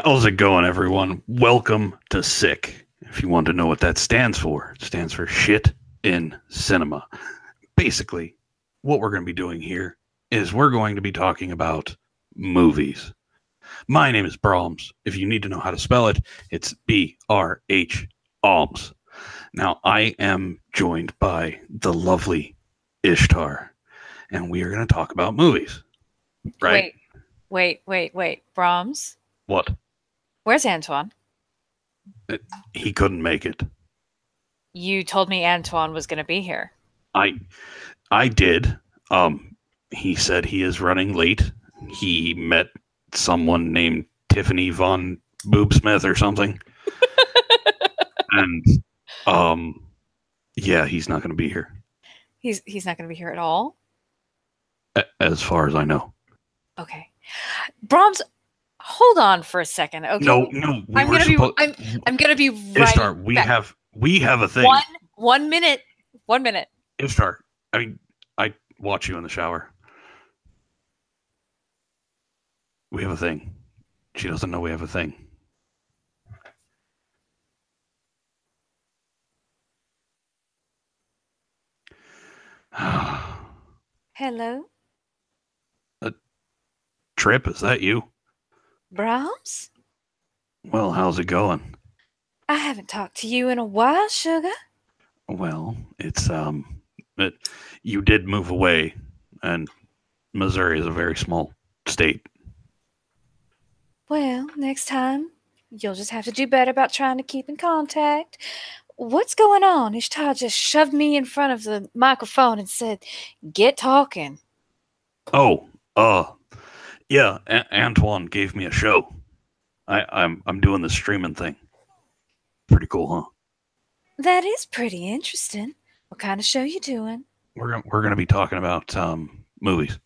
How's it going, everyone? Welcome to SICK. If you want to know what that stands for, it stands for Shit in Cinema. Basically, what we're going to be doing here is we're going to be talking about movies. My name is Brahms. If you need to know how to spell it, it's B-R-H Alms. Now, I am joined by the lovely Ishtar, and we are going to talk about movies. Right? Wait. Brahms? What? Where's Antoine? He couldn't make it. You told me Antoine was going to be here. I did. He said he is running late. He met someone named Tiffany Von Boobsmith or something. And yeah, he's not going to be here. He's not going to be here at all? As far as I know. Okay. Brahms, hold on for a second. Okay. No, I'm going to be right Ishtar, back. we have a thing. 1 minute. 1 minute. Ishtar, I watch you in the shower. We have a thing. She doesn't know we have a thing. Hello? Trip, is that you? Brahms? Well, how's it going? I haven't talked to you in a while, sugar. Well, it's you did move away, and Missouri is a very small state. Well, next time, you'll just have to do better about trying to keep in contact. What's going on? Ishtar just shoved me in front of the microphone and said, "Get talking." Oh, yeah, Antoine gave me a show. I'm doing the streaming thing. Pretty cool, huh? That is pretty interesting. What kind of show you doing? We're gonna be talking about movies.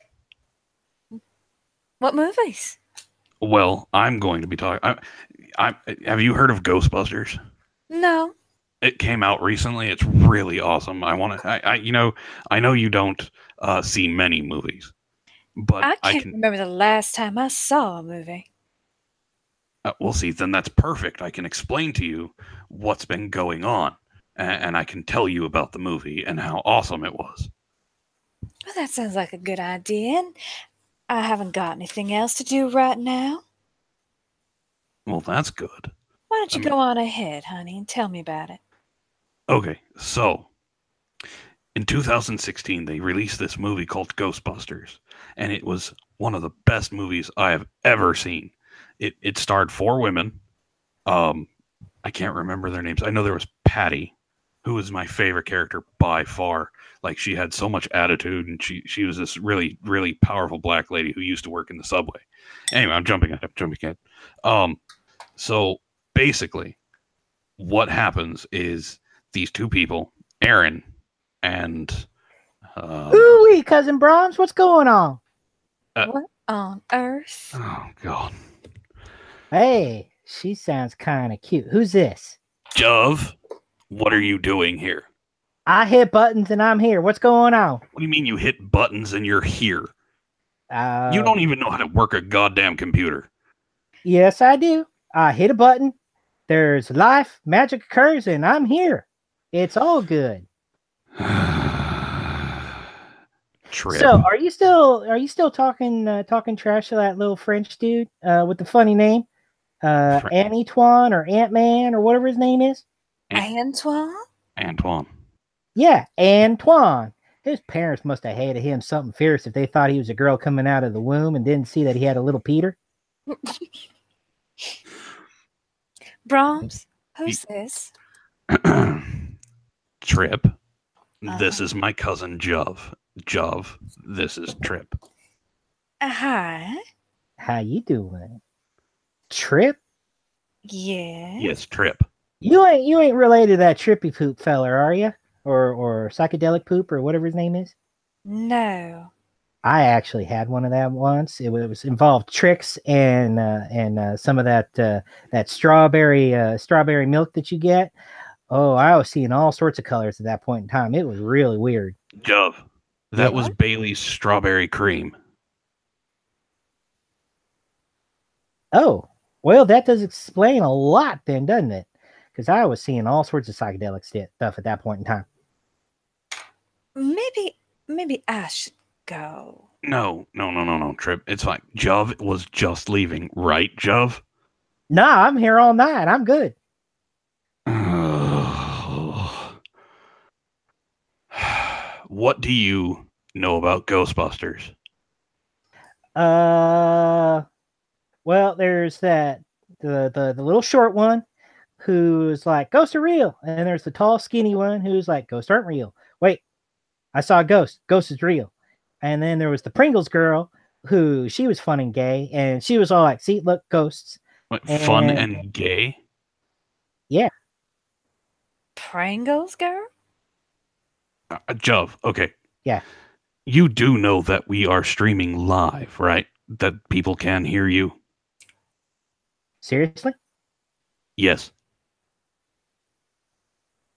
What movies? Well, I'm going to be talking. Have you heard of GhostBusters? No. It came out recently. It's really awesome. I know you don't see many movies, but I can't remember the last time I saw a movie. We'll see. Then that's perfect. I can explain to you what's been going on, and I can tell you about the movie and how awesome it was. Well, that sounds like a good idea. And I haven't got anything else to do right now. Well, that's good. Why don't you go on ahead, honey, and tell me about it? Okay, so in 2016, they released this movie called Ghostbusters, and it was one of the best movies I have ever seen. It starred 4 women. I can't remember their names. I know there was Patty, who was my favorite character by far. Like, she had so much attitude, and she was this really, really powerful black lady who used to work in the subway. Anyway, I'm jumping ahead. So basically, what happens is these 2 people, Aaron and Ooh, cousin Brahms, what's going on? What on earth? Oh God. Hey, she sounds kind of cute. Who's this? Jove, what are you doing here? I hit buttons and I'm here. What's going on? What do you mean you hit buttons and you're here? You don't even know how to work a goddamn computer. Yes, I do. I hit a button. There's life, magic occurs, and I'm here. It's all good. Trip. So, are you still talking trash to that little French dude with the funny name? Antoine or Ant-Man or whatever his name is? Antoine? Yeah, Antoine. His parents must have hated him something fierce if they thought he was a girl coming out of the womb and didn't see that he had a little Peter. Brahms, who's this? Trip. This is my cousin Jove. Jove, this is Trip. Hi. How you doing? Trip? Yeah. Yes, Trip. You ain't related to that trippy poop feller, are you? Or psychedelic poop or whatever his name is? No. I actually had one of that once. It was involved tricks and some of that strawberry milk that you get. Oh, I was seeing all sorts of colors at that point in time. It was really weird. Jove, that was Bailey's strawberry cream. Oh, Well, that does explain a lot then, doesn't it? Because I was seeing all sorts of psychedelic stuff at that point in time. Maybe I should go. No, Trip. It's fine. Jov was just leaving, right, Jov? Nah, I'm here all night. I'm good. What do you know about Ghostbusters? Well, there's the little short one who's like, ghosts are real. And there's the tall, skinny one who's like, ghosts aren't real. Wait, I saw a ghost. Ghost is real. And then there was the Pringles girl who she was fun and gay. And she was all like, see, look, ghosts. What, fun and gay? Yeah. Pringles girl? Jov, okay. Yeah. You do know that we are streaming live, right? That people can hear you? Seriously? Yes.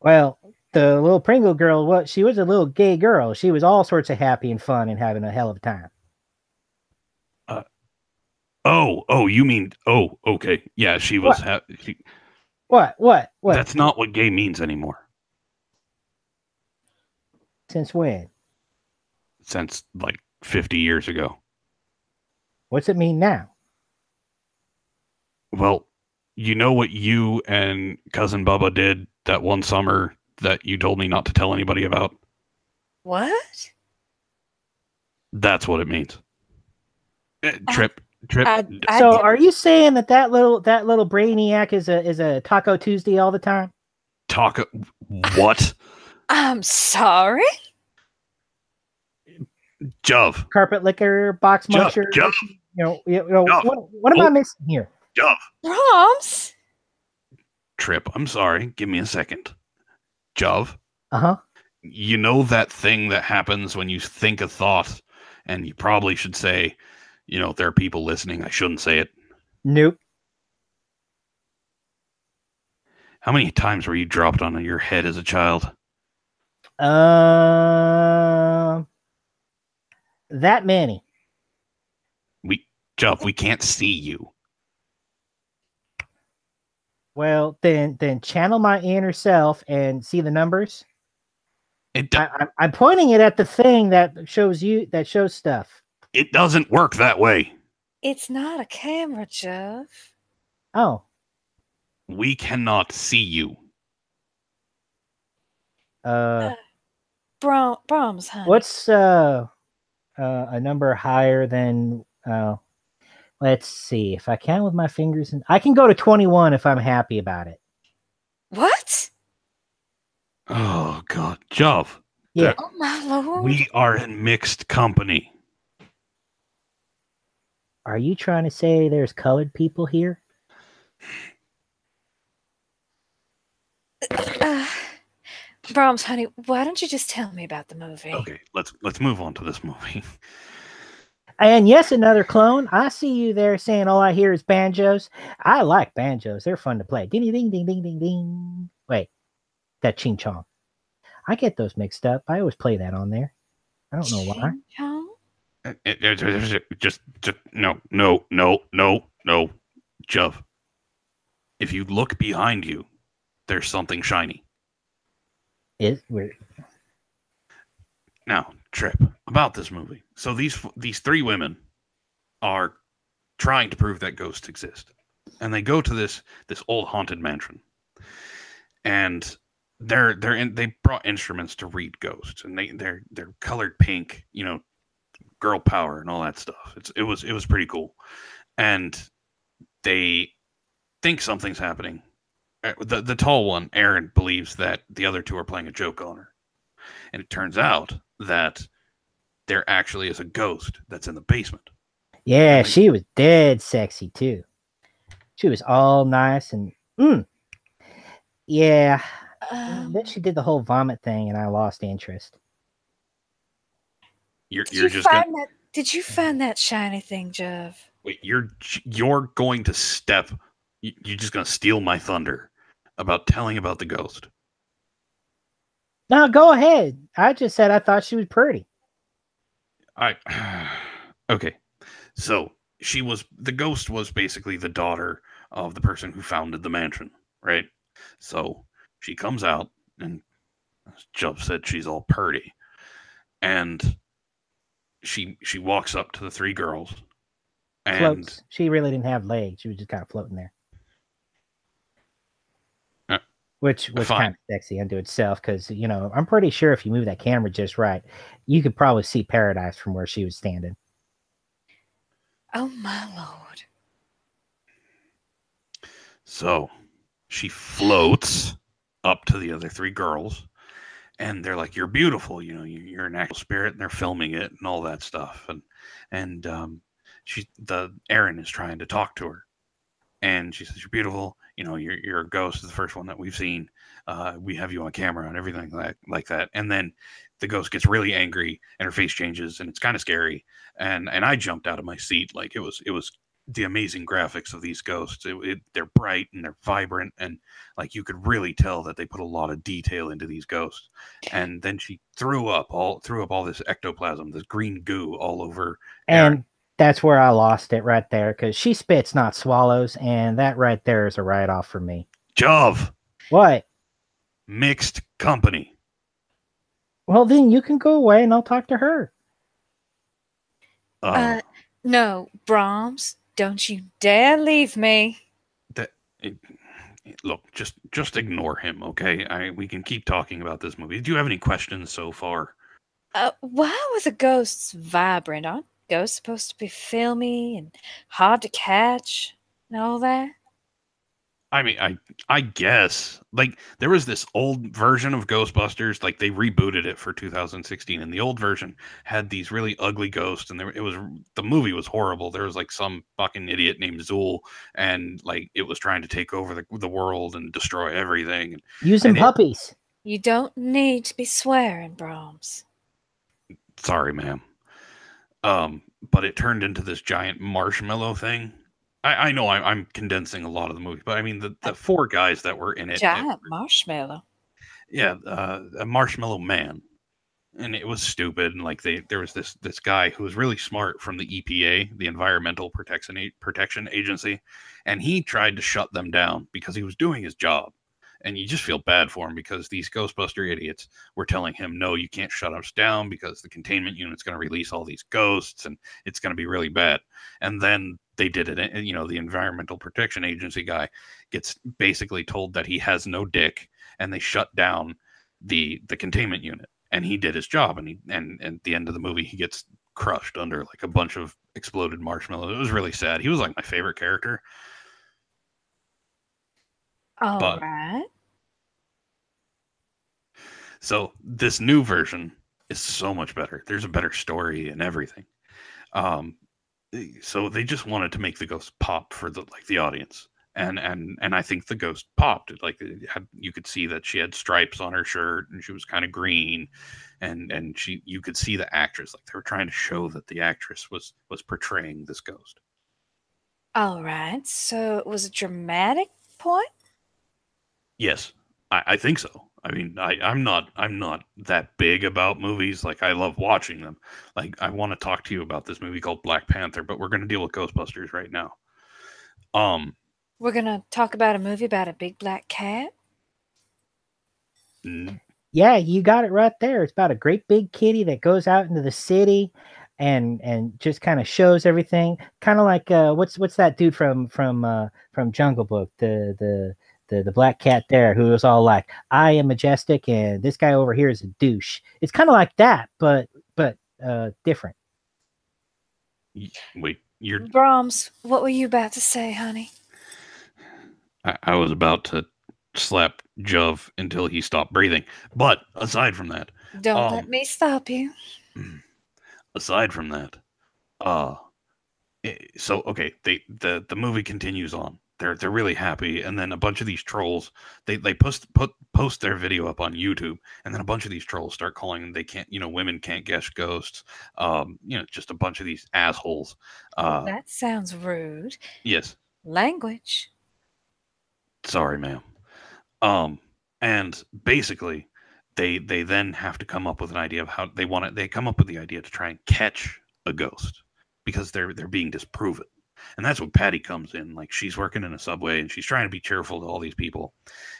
Well, the little Pringle girl, she was a little gay girl. She was all sorts of happy and fun and having a hell of a time. You mean, okay. Yeah, she was. What? That's not what gay means anymore. Since when? Since like 50 years ago. What's it mean now? Well, you know what you and Cousin Bubba did that one summer that you told me not to tell anybody about? What? That's what it means. Trip. So are you saying that little brainiac is a Taco Tuesday all the time? Taco what? I'm sorry. Jov. Carpet licker, box muncher. Jov. Jov. What am I missing here? Jov. Brhamms. Trip, I'm sorry. Give me a second. Jov. Uh-huh. You know that thing that happens when you think a thought and you probably should say, there are people listening. I shouldn't say it. Nope. How many times were you dropped on your head as a child? That many. Jov, we can't see you. Well, then channel my inner self and see the numbers. I'm pointing it at the thing that shows stuff. It doesn't work that way. It's not a camera, Jeff. Oh. We cannot see you. Brahms, honey. What's a number higher than let's see. If I count with my fingers, I can go to 21 if I'm happy about it. What? Oh God, Jov. Yeah. Oh my lord. We are in mixed company. Are you trying to say there's colored people here? Brahms, honey, why don't you just tell me about the movie? Okay, let's move on to this movie. And yes, another clone. I see you there saying all I hear is banjos. I like banjos. They're fun to play. Ding, ding, ding, ding, ding, ding. Wait, that ching chong. I get those mixed up. I always play that on there. I don't know why. Just no. Jov. If you look behind you, there's something shiny. It's weird. Now, Trip, about this movie. So these three women are trying to prove that ghosts exist. And they go to this old haunted mansion. And they brought instruments to read ghosts, and they're colored pink, girl power and all that stuff. It was pretty cool. And they think something's happening. The tall one, Aaron, believes that the other two are playing a joke on her. And it turns out that there actually is a ghost that's in the basement. Yeah, she was dead sexy too. She was all nice and yeah. Then she did the whole vomit thing, and I lost interest. Did you find that shiny thing, Jeff? Wait, you're going to step. You're just going to steal my thunder about telling about the ghost. No, go ahead. I just said I thought she was pretty. Okay. So the ghost was basically the daughter of the person who founded the mansion, right? So she comes out, and as Juv said, she's all purty, and she walks up to the three girls, and Floats. She really didn't have legs. She was just kind of floating there, uh, which was fine. kind of sexy unto itself. Because I'm pretty sure if you move that camera just right, you could probably see paradise from where she was standing. Oh my lord. So she floats up to the other three girls, and they're like, "You're beautiful, you're an actual spirit," and they're filming it and all that stuff, and the Aaron is trying to talk to her, and she says, "You're beautiful, you're a ghost, is the first one that we've seen. We have you on camera and everything like that." And then the ghost gets really angry, and her face changes, and it's kind of scary, and I jumped out of my seat. Like, it was the amazing graphics of these ghosts. They're bright and they're vibrant, and like you could really tell that they put a lot of detail into these ghosts. And then she threw up all this ectoplasm, this green goo all over Aaron. And that's where I lost it right there, because she spits, not swallows, and that right there is a write-off for me. Jov, What? mixed company. Well, then you can go away and I'll talk to her. No, Brahms, don't you dare leave me. Look, just ignore him, okay? We can keep talking about this movie. Do you have any questions so far? Why were the ghosts vibrant? Aren't ghosts supposed to be filmy and hard to catch and all that? I mean, I guess, like, there was this old version of Ghostbusters, like they rebooted it for 2016, and the old version had these really ugly ghosts, and the movie was horrible. There was like some fucking idiot named Zool, and like it was trying to take over the world and destroy everything. Using puppies. You don't need to be swearing, Brahms. Sorry, ma'am. But it turned into this giant marshmallow thing. I know I'm condensing a lot of the movie, but I mean the four guys that were in it. Giant marshmallow. Yeah, a marshmallow man, and it was stupid. And like there was this guy who was really smart from the EPA, the Environmental Protection Agency, and he tried to shut them down because he was doing his job. And you just feel bad for him because these Ghostbuster idiots were telling him, "No, you can't shut us down because the containment unit's going to release all these ghosts and it's going to be really bad." And then they did it. And, the Environmental Protection Agency guy gets basically told that he has no dick, and they shut down the containment unit. And he did his job, and at the end of the movie, he gets crushed under like a bunch of exploded marshmallows. It was really sad. He was like my favorite character. All right. So this new version is so much better. There's a better story and everything. So they just wanted to make the ghost pop for the audience, and I think the ghost popped. Like you could see that she had stripes on her shirt, and she was kind of green, and you could see the actress. Like they were trying to show that the actress was portraying this ghost. All right. So it was a dramatic point? Yes, I think so. I mean, I'm not that big about movies. Like I love watching them. Like I want to talk to you about this movie called Black Panther, but we're going to deal with Ghostbusters right now. We're going to talk about a movie about a big black cat? Yeah, you got it right there. It's about a great big kitty that goes out into the city and just kind of shows everything. Kind of like what's that dude from Jungle Book, the black cat there, who was all like, "I am majestic and this guy over here is a douche." It's kind of like that, but different. Wait, you're Brahms, what were you about to say, honey? I was about to slap Juv until he stopped breathing. But aside from that, don't let me stop you. Aside from that, so okay, the movie continues on. They're really happy, and then a bunch of these trolls they post their video up on YouTube, and then a bunch of these trolls start calling them, they can't, women can't guess ghosts, just a bunch of these assholes. That sounds rude. Yes. Language. Sorry, ma'am. And basically, they then have to come up with an idea of how they come up with the idea to try and catch a ghost, because they're being disproven. And that's when Patty comes in. Like, she's working in a subway and she's trying to be cheerful to all these people,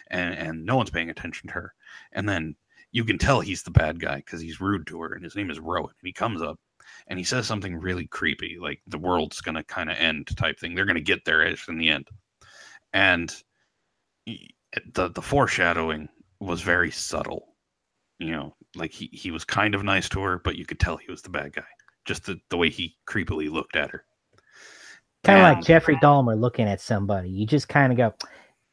and no one's paying attention to her. And then you can tell he's the bad guy because he's rude to her, and his name is Rowan. And he comes up and he says something really creepy, like the world's gonna kind of end type thing. They're gonna get there in the end. And the foreshadowing was very subtle. Like he was kind of nice to her, but you could tell he was the bad guy. Just the way he creepily looked at her. Kind of like Jeffrey Dahmer looking at somebody. You just kind of go,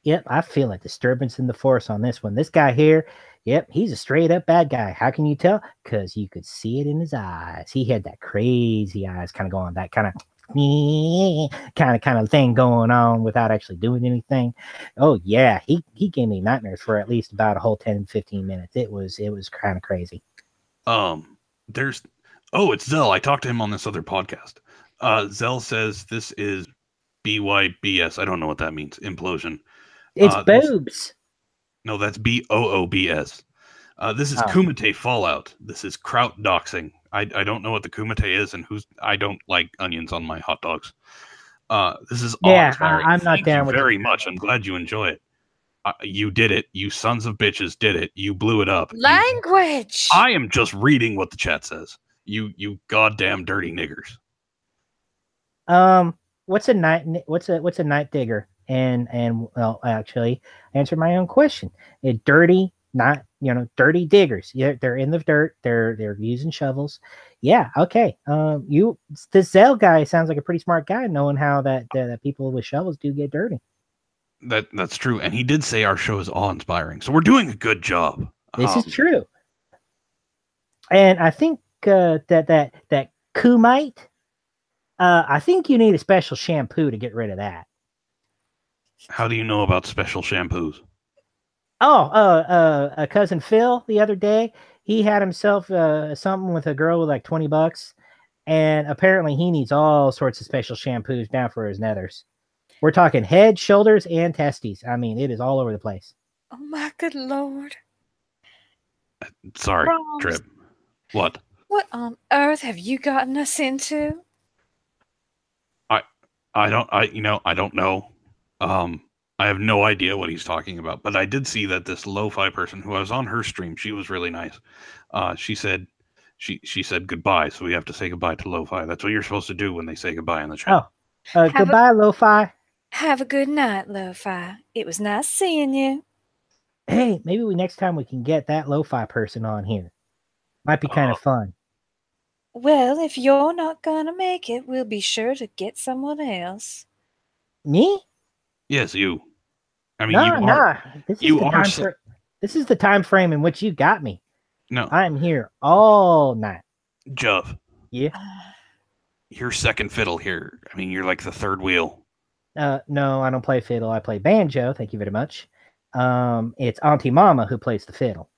yep, I feel a disturbance in the force on this one. This guy here, yep, he's a straight up bad guy. How can you tell? Because you could see it in his eyes. He had that crazy eyes kind of going, that kind of thing going on without actually doing anything. Oh yeah, he gave me nightmares for at least about a whole 10-15 minutes. It was kind of crazy. It's Zell. I talked to him on this other podcast. Zell says this is BYBS. I don't know what that means. Implosion. It's boobs. No, that's BOOBS. This is Kumite Fallout. This is kraut doxing. I don't know what the Kumite is, and I don't like onions on my hot dogs. This is awe-inspiring. I'm not down with it very much. I'm glad you enjoy it. You did it. You sons of bitches did it. You blew it up. Language. I am just reading what the chat says. You goddamn dirty niggers. What's a night digger? And well, actually, answer my own question. Dirty, not dirty diggers. Yeah, they're in the dirt. They're using shovels. Yeah, okay. The Zell guy sounds like a pretty smart guy, knowing how that people with shovels do get dirty. That's true, and he did say our show is awe-inspiring, so we're doing a good job. This is true, and I think that Kumite. I think you need a special shampoo to get rid of that. How do you know about special shampoos? A cousin Phil the other day, he had himself something with a girl with like $20, and apparently he needs all sorts of special shampoos now for his nethers. We're talking head, shoulders, and testes. I mean, it is all over the place. Oh my good Lord. Sorry, Brhamms. Trip. What? What on earth have you gotten us into? I don't know. I have no idea what he's talking about, but I did see that this lo-fi person who I was on her stream, she was really nice. She said goodbye, so we have to say goodbye to lo-fi. That's what you're supposed to do when they say goodbye in the chat. Goodbye, lo-fi. Have a good night, lo-fi. It was nice seeing you. Hey, maybe next time we can get that lo-fi person on here. Might be kind of fun. Well, if you're not gonna make it, we'll be sure to get someone else. Me? Yes, you. I mean, you are. This is the time frame in which you got me. No, I'm here all night. Jeff. Yeah. You're second fiddle here. I mean, you're like the third wheel. No, I don't play fiddle. I play banjo. Thank you very much. It's Auntie Mama who plays the fiddle.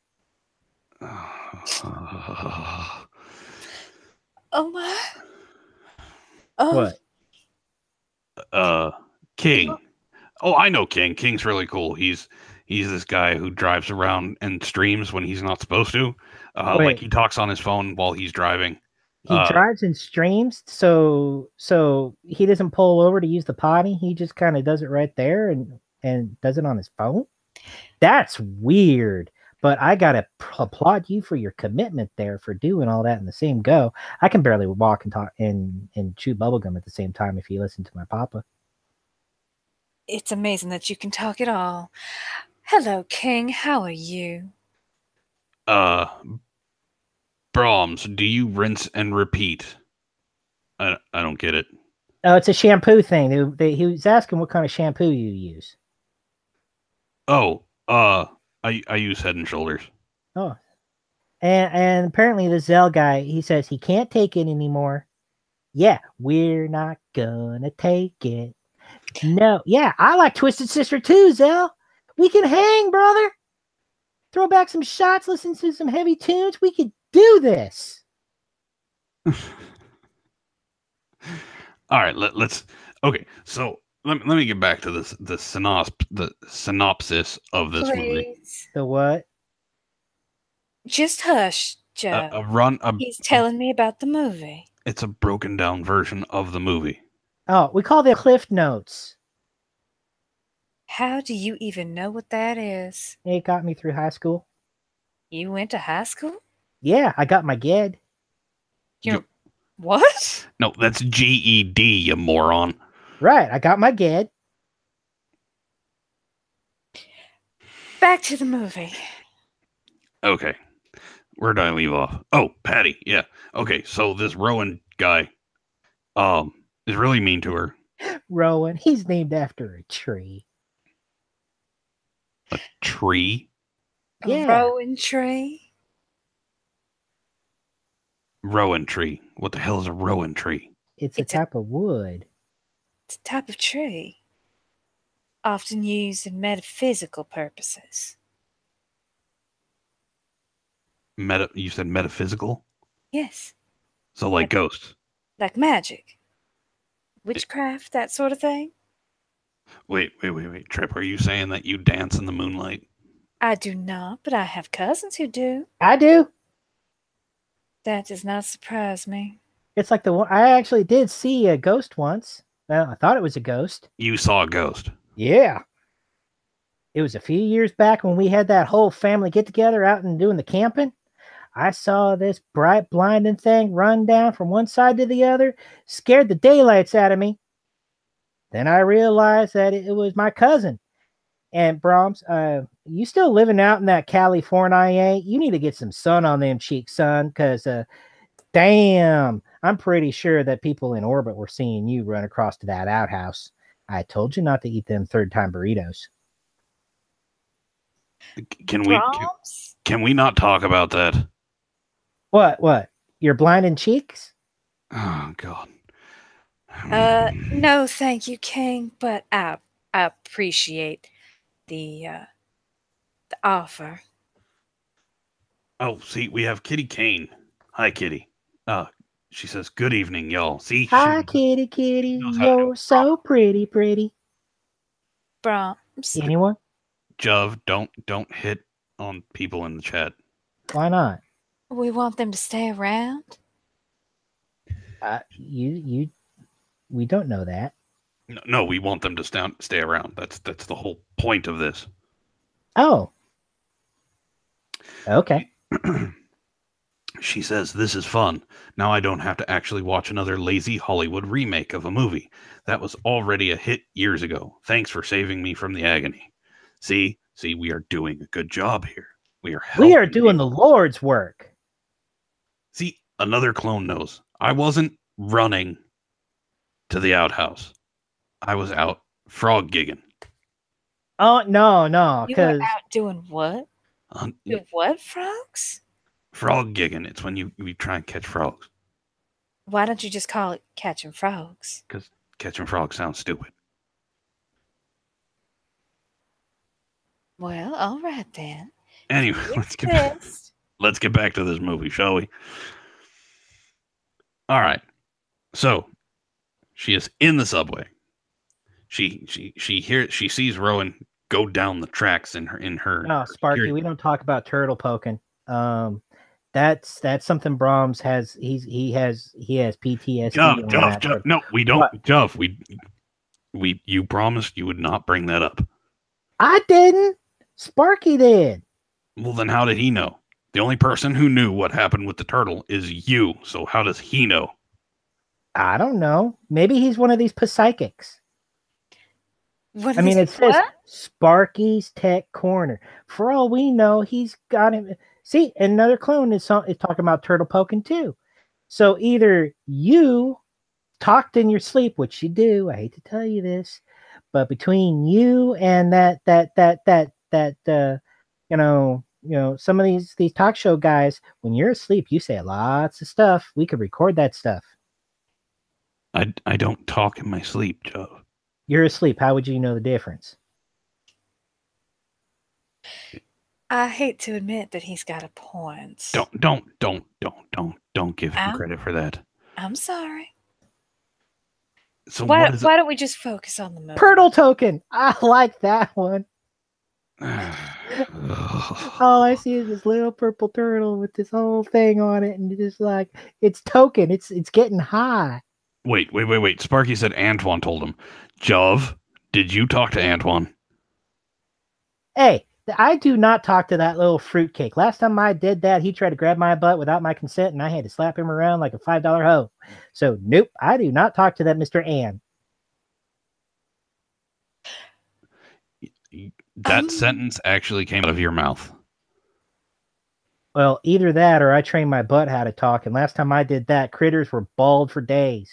Oh my. Oh. What? King. Oh, I know King. King's really cool. He's this guy who drives around and streams when he's not supposed to. Like he talks on his phone while he's driving. He drives and streams, so he doesn't pull over to use the potty. He just kind of does it right there and does it on his phone. That's weird. But I gotta applaud you for your commitment there for doing all that in the same go. I can barely walk and talk and chew bubblegum at the same time if you listen to my papa. It's amazing that you can talk at all. Hello, King. How are you? Brahms, do you rinse and repeat? I don't get it. Oh, it's a shampoo thing. He was asking what kind of shampoo you use. Oh, I use Head and Shoulders. Oh, and apparently the Zell guy, he says he can't take it anymore. Yeah, we're not gonna take it. No, yeah, I like Twisted Sister too, Zell. We can hang, brother. Throw back some shots, listen to some heavy tunes. We could do this. All right, let's. Okay, so let me get back to the synopsis of this movie. The what? Just hush, Joe. He's telling me about the movie. It's a broken down version of the movie. Oh, we call them Cliff Notes. How do you even know what that is? It got me through high school. You went to high school? Yeah, I got my GED. You're what? No, that's GED, you moron. Right, I got my GED. Back to the movie. Okay. Where did I leave off? Oh, Patty. Yeah. Okay. So this Rowan guy, is really mean to her. Rowan, he's named after a tree. A tree. Yeah. A rowan tree. Rowan tree. What the hell is a rowan tree? It's a type of wood. It's a type of tree, often used in metaphysical purposes. You said metaphysical? Yes, So like ghosts. like magic, witchcraft, that sort of thing. Wait. Trip, are you saying that you dance in the moonlight? I do not, but I have cousins who do. I do. That does not surprise me. It's like the one I actually did see a ghost once. Well, I thought it was a ghost. You saw a ghost. Yeah. It was a few years back when we had that whole family get together out and doing the camping. I saw this bright, blinding thing run down from one side to the other, scared the daylights out of me. Then I realized that it was my cousin. And Brahms, you still living out in that California? You need to get some sun on them cheeks, son, because damn, I'm pretty sure that people in orbit were seeing you run across to that outhouse. I told you not to eat them third-time burritos. Can we not talk about that? What? Your blinding cheeks? Oh God. No, thank you, King, but I appreciate the offer. Oh, see, we have Kitty Kane. Hi, Kitty. She says, "Good evening, y'all." See, Hi, kitty, you're so pretty. Brahms. Anyone? Jov, don't hit on people in the chat. Why not? We want them to stay around. We don't know that. No, we want them to stay around. That's the whole point of this. Oh. Okay. She says, "This is fun. Now I don't have to actually watch another lazy Hollywood remake of a movie that was already a hit years ago. Thanks for saving me from the agony." See, we are doing a good job here. We are doing the Lord's work. See, another clone knows. I wasn't running to the outhouse. I was out frog gigging. Oh, no, You were because out doing what? Doing what, frogs? Frog gigging. It's when you try and catch frogs. Why don't you just call it catching frogs? Because catching frogs sounds stupid. Well, all right then. Anyway, let's get back to this movie, shall we? All right. So she is in the subway. She sees Rowan go down the tracks in her. No, Sparky, we don't talk about turtle poking. That's something Brahms has. He has PTSD. Jov, no, we don't. What? Jov, you promised you would not bring that up. I didn't. Sparky did. Well, then how did he know? The only person who knew what happened with the turtle is you. So how does he know? I don't know. Maybe he's one of these psychics. It says Sparky's Tech Corner. For all we know, he's got him. See, another clone is talking about turtle poking too. So either you talked in your sleep, which you do. I hate to tell you this, but between you and that some of these talk show guys, when you're asleep, you say lots of stuff. We could record that stuff. I don't talk in my sleep, Joe. You're asleep. How would you know the difference? I hate to admit that he's got a point. Don't give him credit for that. I'm sorry. So why don't we just focus on the movie? Turtle token. I like that one. All I see is this little purple turtle with this whole thing on it, and just like it's token. It's getting high. Wait. Sparky said Antoine told him. Jove, did you talk to Antoine? Hey, I do not talk to that little fruitcake. Last time I did that, he tried to grab my butt without my consent, and I had to slap him around like a $5 hoe. So, nope, I do not talk to that Mr. Ann. That sentence actually came out of your mouth. Well, either that or I trained my butt how to talk, and last time I did that, critters were bald for days.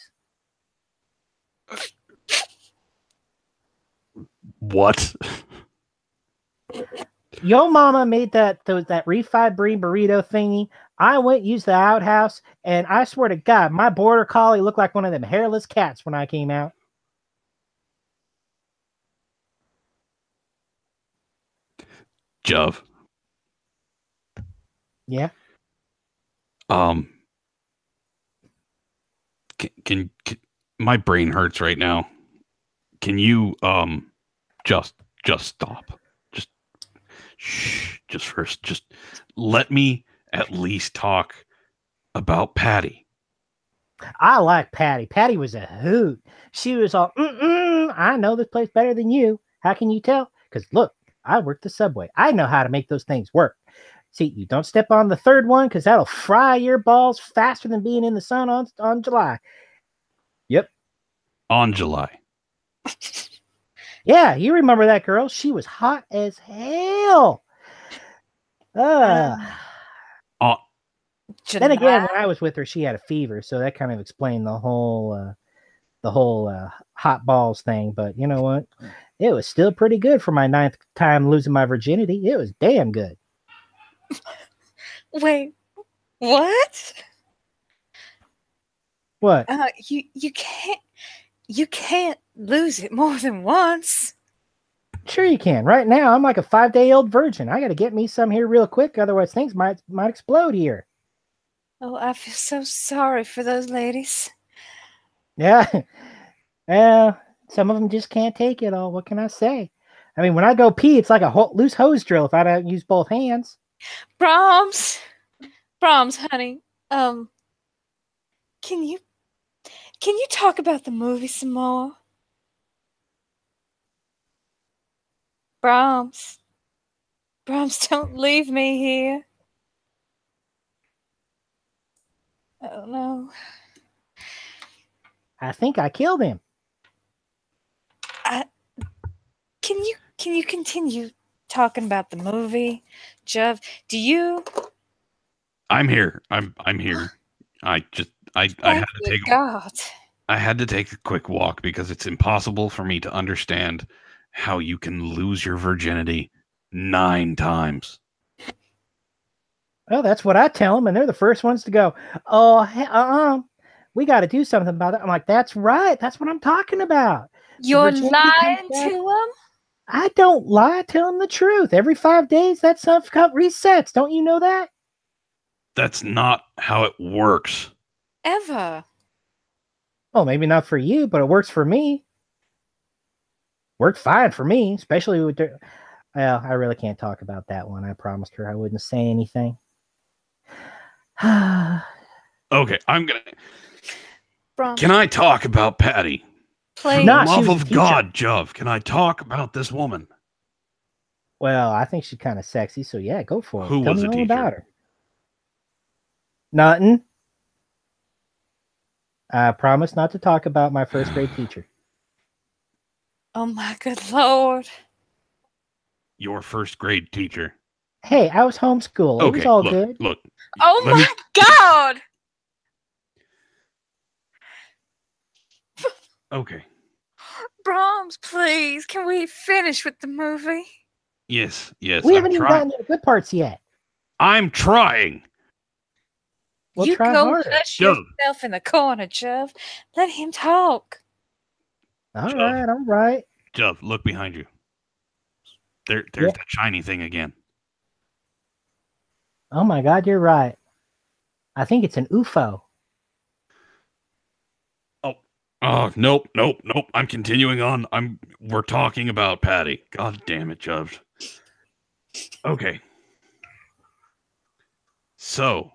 What? Yo mama made that refried bean burrito thingy. I went used the outhouse, and I swear to God, my border collie looked like one of them hairless cats when I came out. Jove. Yeah. Can my brain hurts right now. Can you just stop? Just shh. Just let me at least talk about Patty. I like Patty. Patty was a hoot. She was all, I know this place better than you. How can you tell? Because look, I work the subway. I know how to make those things work. See, you don't step on the third one because that'll fry your balls faster than being in the sun on July. Yep. On July. Yeah, you remember that girl? She was hot as hell. Then again, when I was with her, she had a fever, so that kind of explained the whole hot balls thing. But you know what? It was still pretty good for my 9th time losing my virginity. It was damn good. Wait, what? What? You can't lose it more than once. Sure you can. Right now, I'm like a 5-day-old virgin. I got to get me some here real quick, otherwise things might explode here. Oh, I feel so sorry for those ladies. Yeah. Well, some of them just can't take it all. What can I say? I mean, when I go pee, it's like a loose hose drill if I don't use both hands. Brahms, honey. Can you talk about the movie some more? Brahms, don't leave me here. Oh no. I think I killed him. Can you continue talking about the movie, Jeff? Do you? I'm here. I'm here. I had to take God. I had to take a quick walk because it's impossible for me to understand how you can lose your virginity 9 times. Well, that's what I tell them, and they're the first ones to go, oh, we got to do something about it. I'm like, that's right. That's what I'm talking about. You're lying to them? I don't lie. I tell them the truth. Every 5 days, that stuff resets. Don't you know that? That's not how it works. Ever. Well, maybe not for you, but it works for me. Worked fine for me, especially with the... Well, I really can't talk about that one. I promised her I wouldn't say anything. Okay, I'm gonna... Can I talk about Patty? Please. For the love of God, Jove, can I talk about this woman? Well, I think she's kind of sexy, so yeah, go for it. Who Tell was me the all teacher? about her. Nothing. I promise not to talk about my first grade teacher. Oh my good Lord. Your first grade teacher. Hey, I was homeschooled. Okay, it was all good. Look. Oh my God. Okay. Brahms, please, can we finish with the movie? Yes. We haven't even gotten to the good parts yet. I'm trying. Well, you try go harder. hush yourself in the corner, Jeff. Let him talk. All right. Jeff, look behind you. There's that shiny thing again. Oh my God, you're right. I think it's an UFO. Oh, nope. I'm continuing on. We're talking about Patty. God damn it, Jeff. Okay. So,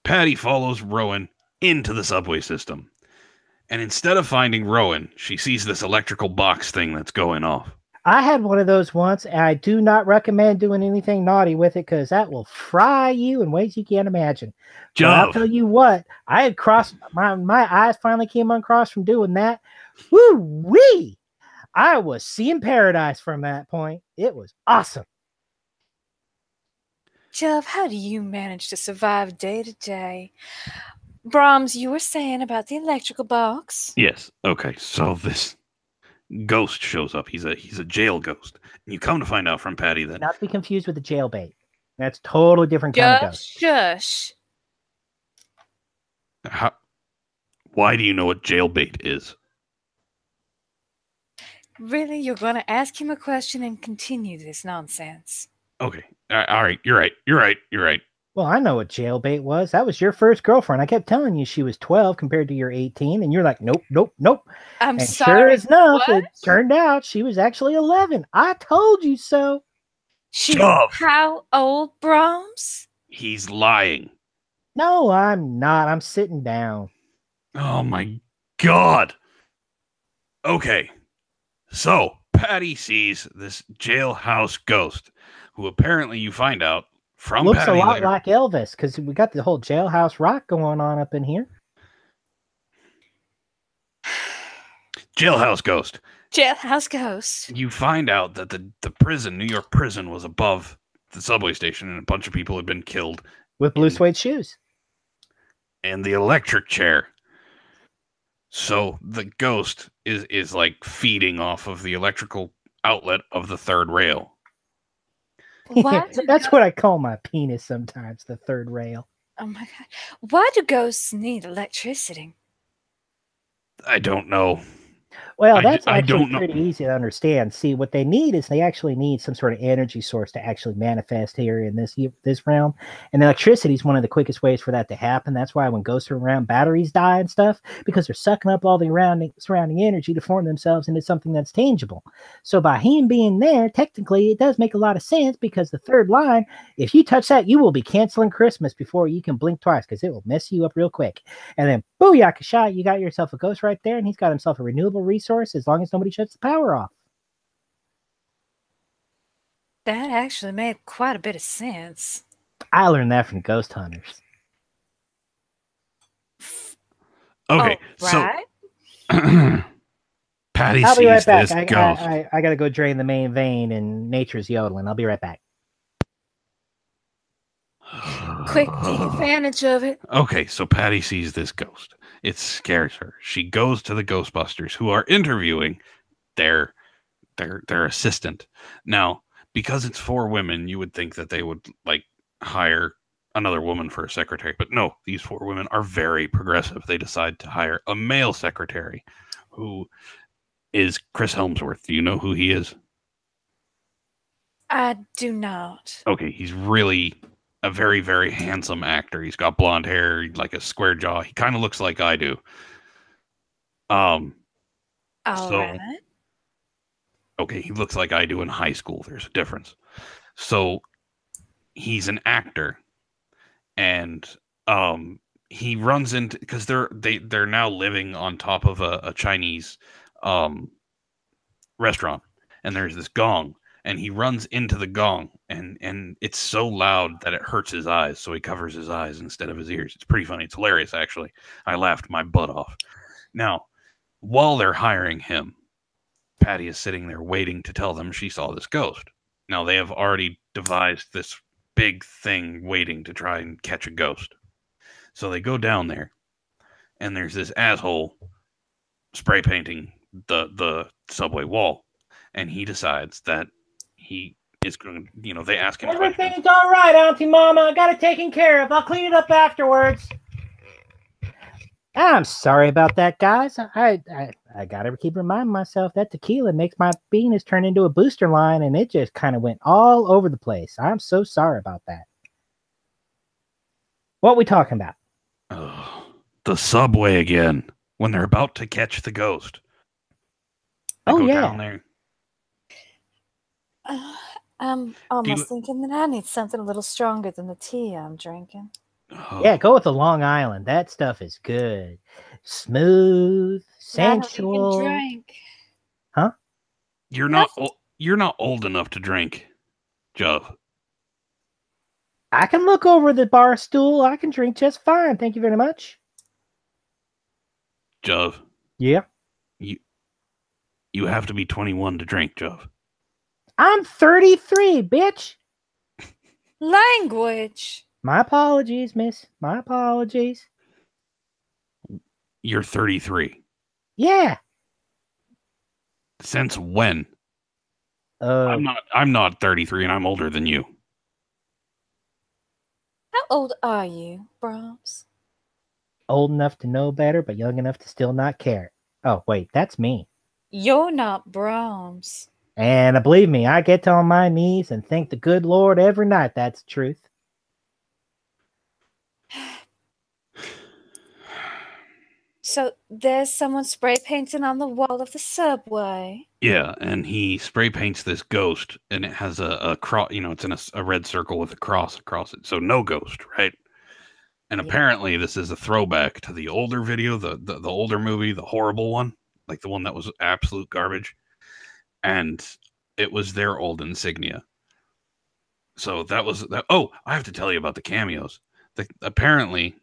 Patty follows Rowan into the subway system. And instead of finding Rowan, she sees this electrical box thing that's going off. I had one of those once, and I do not recommend doing anything naughty with it because that will fry you in ways you can't imagine. But I'll tell you what, I had crossed my eyes finally came uncrossed from doing that. Woo wee! I was seeing paradise from that point. It was awesome. Jeff, how do you manage to survive day to day? Brahms, you were saying about the electrical box? Yes. Okay. So this ghost shows up. He's a jail ghost. And you come to find out from Patty that Not to be confused with the jailbait. That's totally different kind of ghost. Shush. Why do you know what jailbait is? Really? You're going to ask him a question and continue this nonsense? Okay. All right. You're right. Well, I know what jailbait was. That was your first girlfriend. I kept telling you she was 12 compared to your 18, and you're like, nope. I'm and sorry. Sure enough, what? It turned out she was actually 11. I told you so. How old, Brahms? He's lying. No, I'm not. I'm sitting down. Oh my God. Okay. So, Patty sees this jailhouse ghost, who apparently you find out from Looks Patty a lot later. like Elvis, because we got the whole jailhouse rock going on up in here. Jailhouse ghost. Jailhouse ghost. You find out that the prison, New York prison, was above the subway station, and a bunch of people had been killed. With blue suede shoes. And the electric chair. So the ghost is like feeding off of the electrical outlet of the third rail. That's what I call my penis sometimes, the third rail. Oh my God. Why do ghosts need electricity? I don't know. Well, that's actually pretty easy to understand. See, what they need is they actually need some sort of energy source to actually manifest here in this realm. And electricity is one of the quickest ways for that to happen. That's why when ghosts are around, batteries die and stuff, because they're sucking up all the surrounding energy to form themselves into something that's tangible. So by him being there, technically, it does make a lot of sense because the third line, if you touch that, you will be canceling Christmas before you can blink twice because it will mess you up real quick. And then, booyakasha, you got yourself a ghost right there, and he's got himself a renewable resource as long as nobody shuts the power off. That actually made quite a bit of sense. I learned that from ghost hunters. Okay, right. So Patty I'll be right sees back. this ghost. I got to go drain the main vein, and nature's yodeling. I'll be right back. Quick, take advantage of it. Okay, so Patty sees this ghost. It scares her. She goes to the Ghostbusters, who are interviewing their assistant. Now, because it's 4 women, you would think that they would like hire another woman for a secretary, but no, these 4 women are very progressive. They decide to hire a male secretary, who is Chris Helmsworth. Do you know who he is? I do not. Okay, he's really a very, very handsome actor. He's got blonde hair, like a square jaw. He kind of looks like I do. All right. Okay, he looks like I do in high school. There's a difference. So he's an actor, and he runs into, because they're now living on top of a Chinese restaurant, and there's this gong. And he runs into the gong, and it's so loud that it hurts his eyes, so he covers his eyes instead of his ears. It's pretty funny. It's hilarious, actually. I laughed my butt off. Now, while they're hiring him, Patty is sitting there waiting to tell them she saw this ghost. Now, they have already devised this big thing waiting to try and catch a ghost. So they go down there, and there's this asshole spray painting the subway wall, and he decides that he is going to, they ask him Everything's all right, Auntie Mama. I got it taken care of. I'll clean it up afterwards. I'm sorry about that, guys. I got to keep reminding myself that tequila makes my penis turn into a booster line, and it just kind of went all over the place. I'm so sorry about that. What are we talking about? The subway again, when they're about to catch the ghost. They go down there. I'm almost thinking that I need something a little stronger than the tea I'm drinking. Yeah, go with the Long Island. That stuff is good. Smooth, sensual. I don't even drink. Huh? You're not old enough to drink, Jove. I can look over the bar stool. I can drink just fine. Thank you very much. Jove. Yeah. You have to be 21 to drink, Jove. I'm 33, bitch. Language. My apologies, miss. My apologies. You're 33. Yeah. Since when? I'm not 33 and I'm older than you. How old are you, Brahms? Old enough to know better, but young enough to still not care. Oh, wait, that's me. You're not Brahms. And believe me, I get on my knees and thank the good Lord every night. That's the truth. So there's someone spray painting on the wall of the subway. Yeah, and he spray paints this ghost, and it has a cross. You know, it's in a red circle with a cross across it. So no ghost, right? And apparently, this is a throwback to the older video, the older movie, the horrible one, like the one that was absolute garbage. And it was their old insignia. So that was that. Oh, I have to tell you about the cameos. Apparently,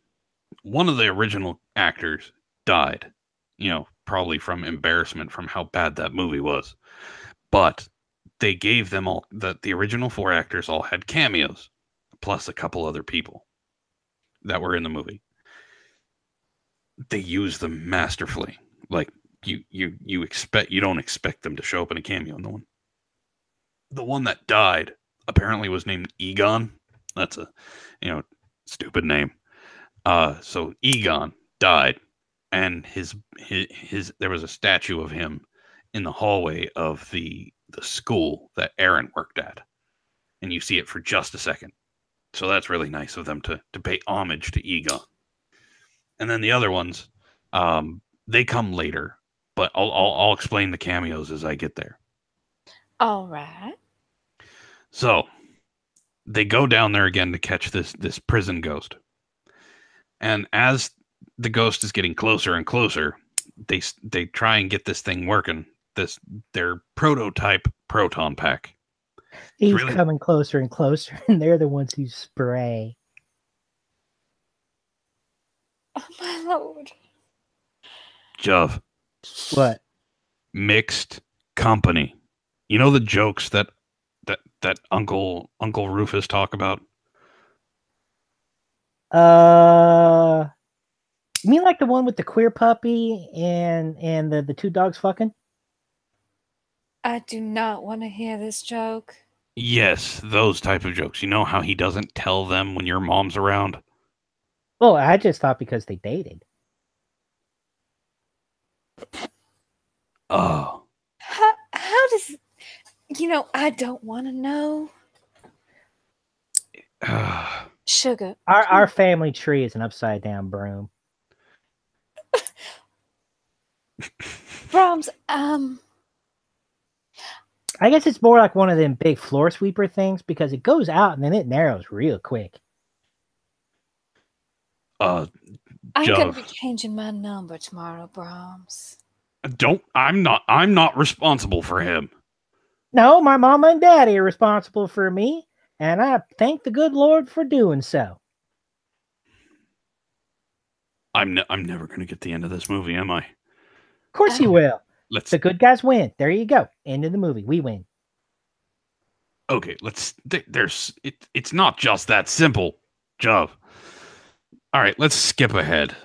one of the original actors died, you know, probably from embarrassment from how bad that movie was. But they gave them all the original 4 actors all had cameos, plus a couple other people that were in the movie. They used them masterfully. Like you don't expect them to show up in a cameo in the one. The one that died apparently was named Egon. That's a, stupid name. So Egon died, and his there was a statue of him in the hallway of the school that Aaron worked at, and you see it for just a second. So that's really nice of them to pay homage to Egon. And then the other ones, they come later, but I'll explain the cameos as I get there. All right. So they go down there again to catch this prison ghost. And as the ghost is getting closer and closer, they try and get this thing working. Their prototype proton pack. He's coming closer and closer, and they're the ones who spray. Oh my lord. Jove. What? Mixed company. You know the jokes that Uncle Rufus talk about? You mean like the one with the queer puppy and the 2 dogs fucking? I do not want to hear this joke. Yes, those type of jokes. You know how he doesn't tell them when your mom's around? Well, I just thought because they dated. Oh. How does... I don't want to know. Sugar. Our family tree is an upside down broom. Brahms, I guess it's more like one of them big floor sweeper things because it goes out and then it narrows real quick. I'm gonna be changing my number tomorrow, Brahms. I'm not responsible for him. No, my mama and daddy are responsible for me, and I thank the good Lord for doing so. I'm never gonna get the end of this movie, am I? Of course you will. The good guys win. There you go. End of the movie. We win. Okay, it's not just that simple, Jove. All right, let's skip ahead.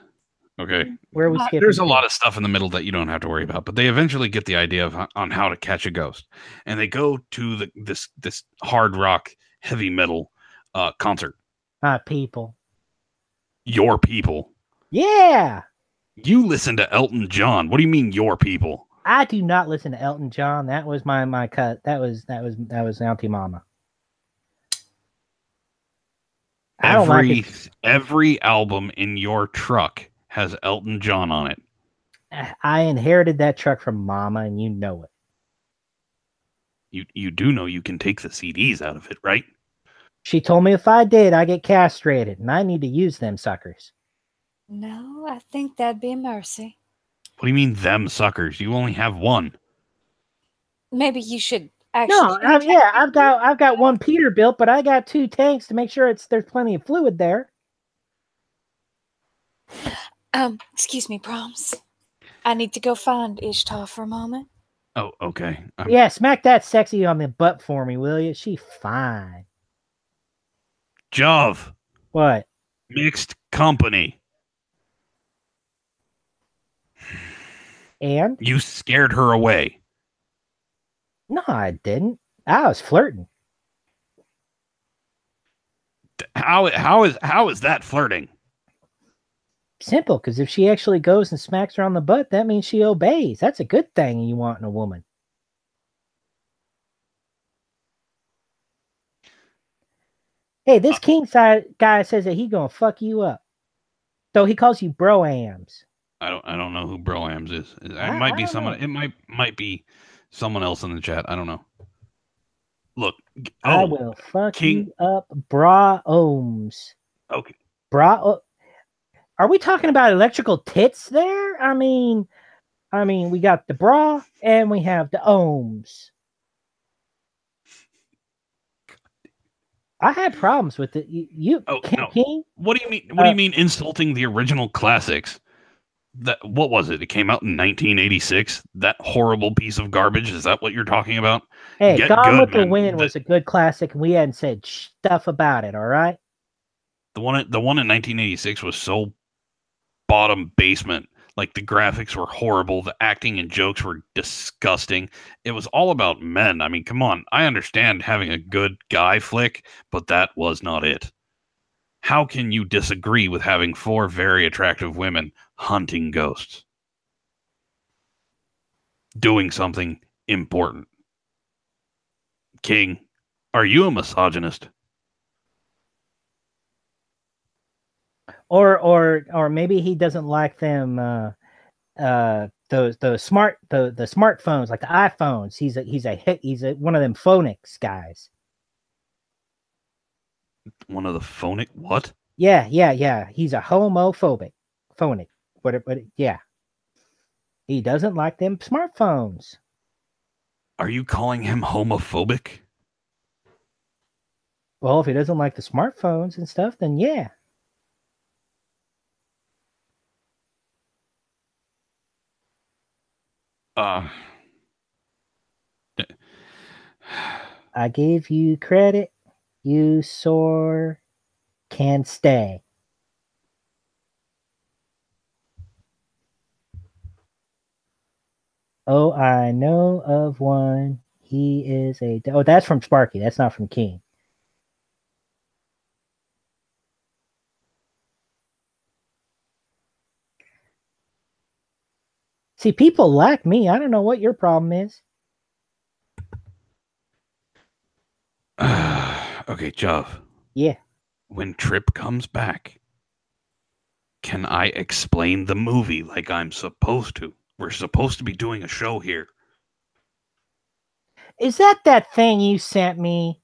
Okay. Where we skip? There's a lot of stuff in the middle that you don't have to worry about, but they eventually get the idea on how to catch a ghost, and they go to this hard rock, heavy metal concert. People. Your people. Yeah. You listen to Elton John. What do you mean, your people? I do not listen to Elton John. That was my cut. That was Auntie Mama. I don't like it. Every album in your truck has Elton John on it. I inherited that truck from Mama, and you know it. You do know you can take the CDs out of it, right? She told me if I did, I get castrated, and I need to use them suckers. No, I think that'd be a mercy. What do you mean, them suckers? You only have one. Maybe you should actually. No, I've got one Peterbilt, but I got 2 tanks to make sure there's plenty of fluid there. Excuse me, Brahms. I need to go find Ishtar for a moment. Oh, okay. Yeah, smack that sexy on the butt for me, will you? She fine. Jov. What? Mixed company. And? You scared her away. No, I didn't. I was flirting. How is that flirting? Simple, because if she actually goes and smacks her on the butt, that means she obeys. That's a good thing you want in a woman. Hey, this king side guy says that he gonna fuck you up. So he calls you Brhamms. I don't know who Brhamms is. It might be someone. It might be someone else in the chat. I don't know. Look, I will fuck you up, Brahms. Okay. Are we talking about electrical tits there? I mean, we got the bra and we have the ohms. I had problems with it. King? What do you mean? What do you mean insulting the original classics? What was it? It came out in 1986. That horrible piece of garbage. Is that what you're talking about? Hey, Gone with the Wind was a good classic, and we hadn't said stuff about it. All right. The one in 1986 was so bottom basement. Like, the graphics were horrible. The acting and jokes were disgusting. It was all about men. I mean, come on. I understand having a good guy flick, but that was not it. How can you disagree with having 4 very attractive women hunting ghosts? Doing something important. King, are you a misogynist? Or maybe he doesn't like them the smartphones, like the iPhones. He's one of them phonics guys. One of the phonic what? Yeah. He's a homophobic phonic. But yeah. He doesn't like them smartphones. Are you calling him homophobic? Well, if he doesn't like the smartphones and stuff, then yeah. I gave you credit. You sore can stay. Oh, I know of one. He is a... Oh, that's from Sparky. That's not from King. See, people like me. I don't know what your problem is. Okay, Jov. Yeah. When Trip comes back, can I explain the movie like I'm supposed to? We're supposed to be doing a show here. Is that thing you sent me?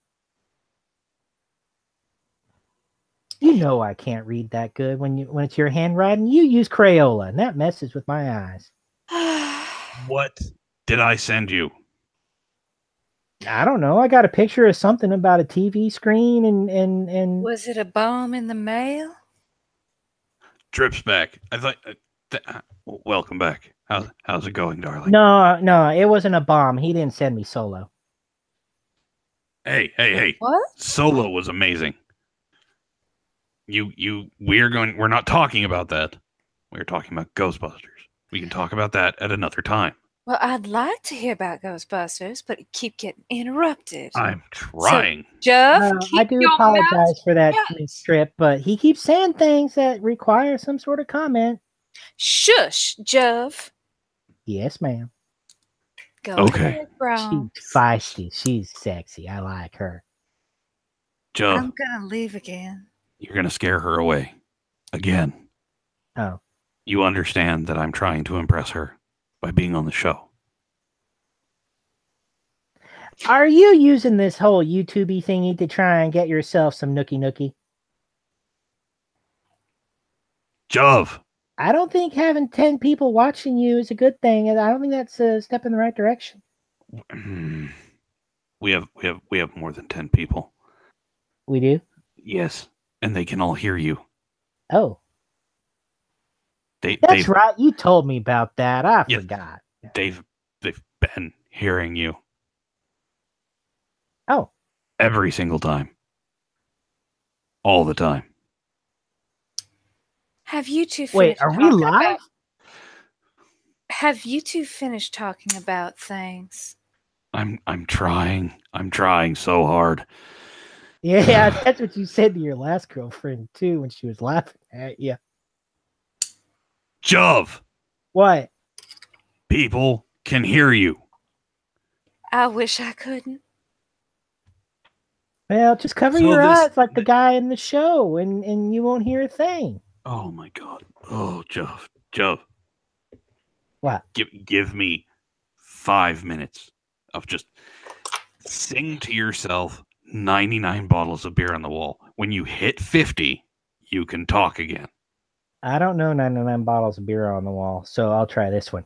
You know I can't read that good when it's your handwriting. You use Crayola, and that messes with my eyes. What did I send you? I don't know. I got a picture of something about a TV screen and Was it a bomb in the mail? Trip's back. I thought. Welcome back. How's it going, darling? No, it wasn't a bomb. He didn't send me Solo. Hey. What? Solo was amazing. We're not talking about that. We're talking about Ghostbusters. We can talk about that at another time. Well, I'd like to hear about Ghostbusters, but keep getting interrupted. I'm trying. So, Jeff, I do apologize for that trip, but he keeps saying things that require some sort of comment. Shush, Jeff. Yes, ma'am. Go okay. ahead, She's feisty. She's sexy. I like her. Jeff, I'm gonna leave again. You're gonna scare her away again. Oh. You understand that I'm trying to impress her by being on the show. Are you using this whole YouTube thingy to try and get yourself some nookie? Jove. I don't think having 10 people watching you is a good thing, and I don't think that's a step in the right direction. We have more than 10 people. We do? Yes, and they can all hear you. Oh. That's right. You told me about that. I forgot. They've been hearing you. Oh. Every single time. All the time. Have you two finished? Wait, are we live? Have you two finished talking about things? I'm trying. I'm trying so hard. Yeah, that's what you said to your last girlfriend too when she was laughing at you. Jove. What? People can hear you. I wish I couldn't. Well, just cover your eyes like the guy in the show, and you won't hear a thing. Oh my God! Oh, Jove. What? Give me 5 minutes of just sing to yourself 99 bottles of beer on the wall. When you hit 50, you can talk again. I don't know 99 bottles of beer on the wall, so I'll try this one.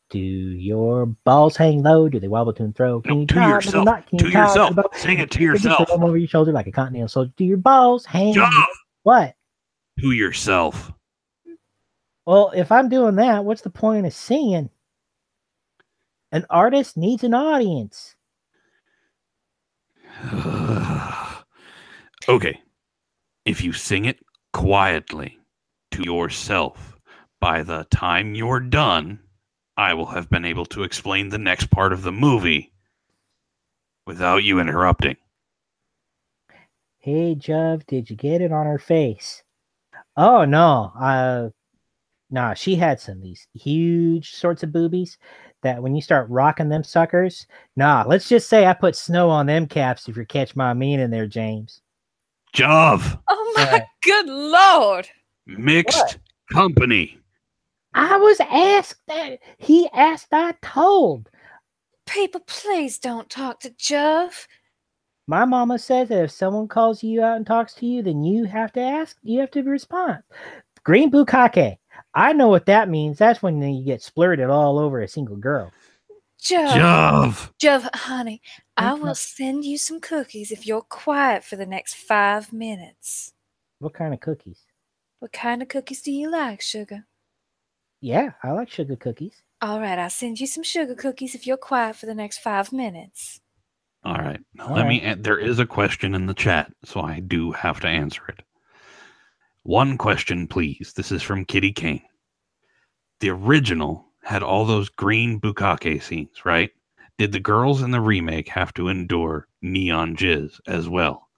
Do your balls hang low? Do they wobble to and thro? Can you to yourself. To yourself. Sing it to yourself. Them over your shoulder like a continental soldier. Do your balls hang? What? To yourself. Well, if I'm doing that, what's the point of singing? An artist needs an audience. Okay. If you sing it quietly to yourself, by the time you're done, I will have been able to explain the next part of the movie without you interrupting. Hey, Jove, did you get it on her face? Oh, no. Nah, she had some of these huge sorts of boobies that when you start rocking them suckers, let's just say I put snow on them caps if you catch my meaning there, James. Jove. Oh, my good Lord. Mixed company. I was asked that. He asked, I told. People, please don't talk to Jove. My mama says that if someone calls you out and talks to you, then you have to ask, you have to respond. Green bukkake. I know what that means. That's when you get splurted all over a single girl. Jove, honey, I will send you some cookies if you're quiet for the next 5 minutes. What kind of cookies? What kind of cookies do you like, sugar? Yeah, I like sugar cookies. All right, I'll send you some sugar cookies if you're quiet for the next 5 minutes. All right. Now there is a question in the chat, so I do have to answer it. One question, please. This is from Kitty Kane. The original had all those green bukkake scenes, right? Did the girls in the remake have to endure neon jizz as well?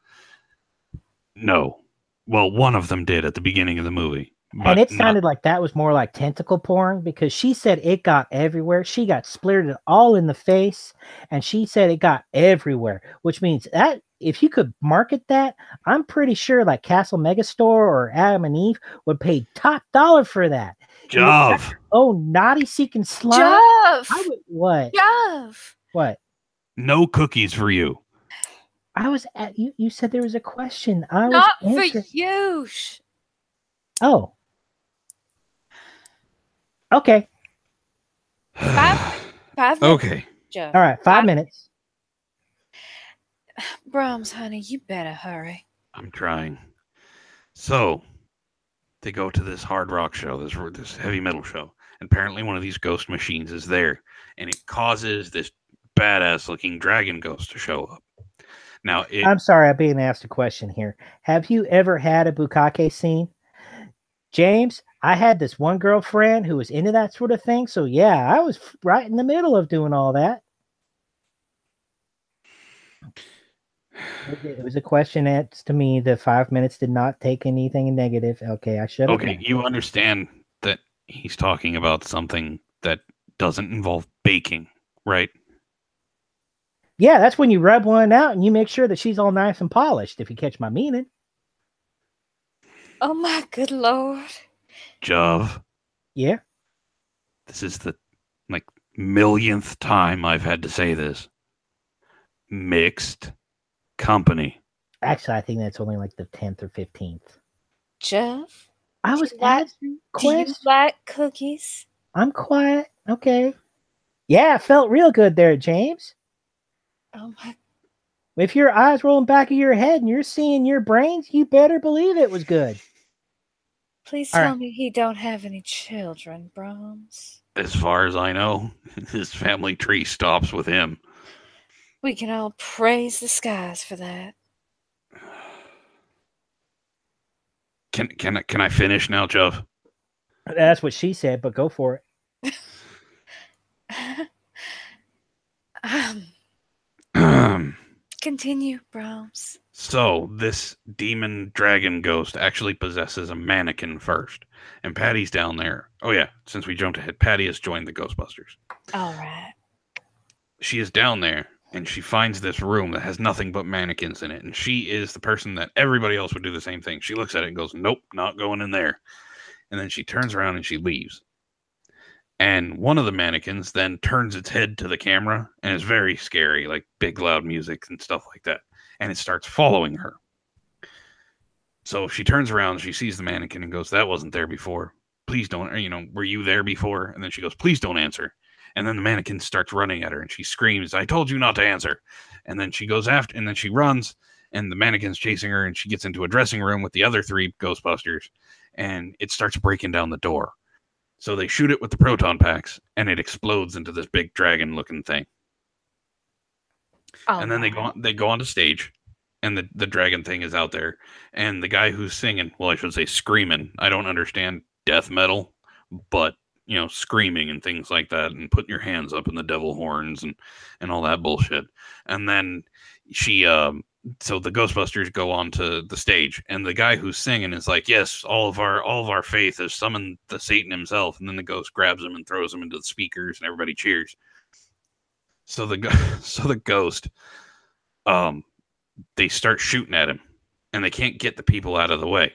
No. Well, one of them did at the beginning of the movie. And it sounded like that was more like tentacle porn because she said it got everywhere. She got splitted all in the face, and she said it got everywhere, which means that if you could market that, I'm pretty sure like Castle Megastore or Adam and Eve would pay top dollar for that. Jove. Oh, naughty seeking slime. Jove. What? Jove. What? No cookies for you. I was at you. You said there was a question. Not for you. Oh. Okay. 5 minutes. Okay. Joe. All right. 5 minutes. Brhamms, honey, you better hurry. I'm trying. So, they go to this hard rock show, this heavy metal show. And apparently one of these ghost machines is there. And it causes this badass looking dragon ghost to show up. Now, I'm sorry, I'm being asked a question here. Have you ever had a bukkake scene? James, I had this one girlfriend who was into that sort of thing. So, yeah, I was right in the middle of doing all that. It was a question that's to me. The 5 minutes did not take anything negative. Okay, I should have. Okay, you understand that he's talking about something that doesn't involve baking, right? Yeah, that's when you rub one out and you make sure that she's all nice and polished, if you catch my meaning. Oh, my good Lord. Jove. Yeah? This is the, millionth time I've had to say this. Mixed company. Actually, I think that's only like the 10th or 15th. Jeff, I was you like- asking do you questions. like cookies? I'm quiet. Okay. Yeah, it felt real good there, James. Oh my! If your eyes rolling back of your head and you're seeing your brains, you better believe it was good. Please All tell right. me he don't have any children, Brahms. As far as I know, his family tree stops with him. We can all praise the skies for that. Can I finish now, Jeff? That's what she said, but go for it. Continue, Brahms. So this demon dragon ghost actually possesses a mannequin first, and Patty's down there. Oh yeah, since we jumped ahead, Patty has joined the Ghostbusters. All right. She is down there, and she finds this room that has nothing but mannequins in it, and she is the person that everybody else would do the same thing. She looks at it and goes, "Nope, not going in there," and then she turns around and she leaves. And one of the mannequins then turns its head to the camera and is very scary, like big loud music and stuff like that. And it starts following her. So she turns around, she sees the mannequin and goes, "That wasn't there before. Please don't, were you there before?" And then she goes, "Please don't answer." And then the mannequin starts running at her and she screams, "I told you not to answer." And then she goes after, and then she runs, and the mannequin's chasing her, and she gets into a dressing room with the other three Ghostbusters, and it starts breaking down the door. So they shoot it with the proton packs, and it explodes into this big dragon-looking thing. And then they go on to stage, and the dragon thing is out there, and the guy who's singing, well, I should say screaming. I don't understand death metal, but screaming and things like that, and putting your hands up in the devil horns and all that bullshit. And then so the Ghostbusters go on to the stage, and the guy who's singing is like, "Yes, all of our faith has summoned the Satan himself." And then the ghost grabs him and throws him into the speakers, and everybody cheers. So the ghost, they start shooting at him, and they can't get the people out of the way.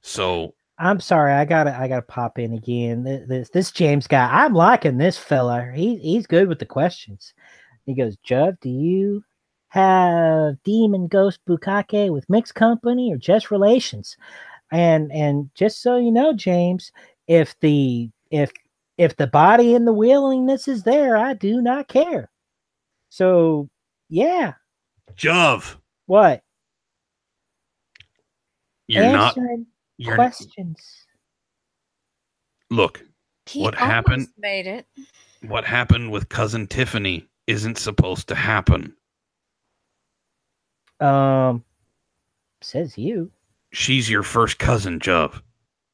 So I'm sorry, I gotta pop in again. This James guy, I'm liking this fella. He's good with the questions. He goes, "Judd, do you have demon ghost bukkake with mixed company or just relations?" And just so you know, James, if the body and the willingness is there, I do not care. So yeah. Jove, What? you're Answering not questions. Look, He what almost happened? made it. What happened with cousin Tiffany isn't supposed to happen. Says you. She's your first cousin, Jove.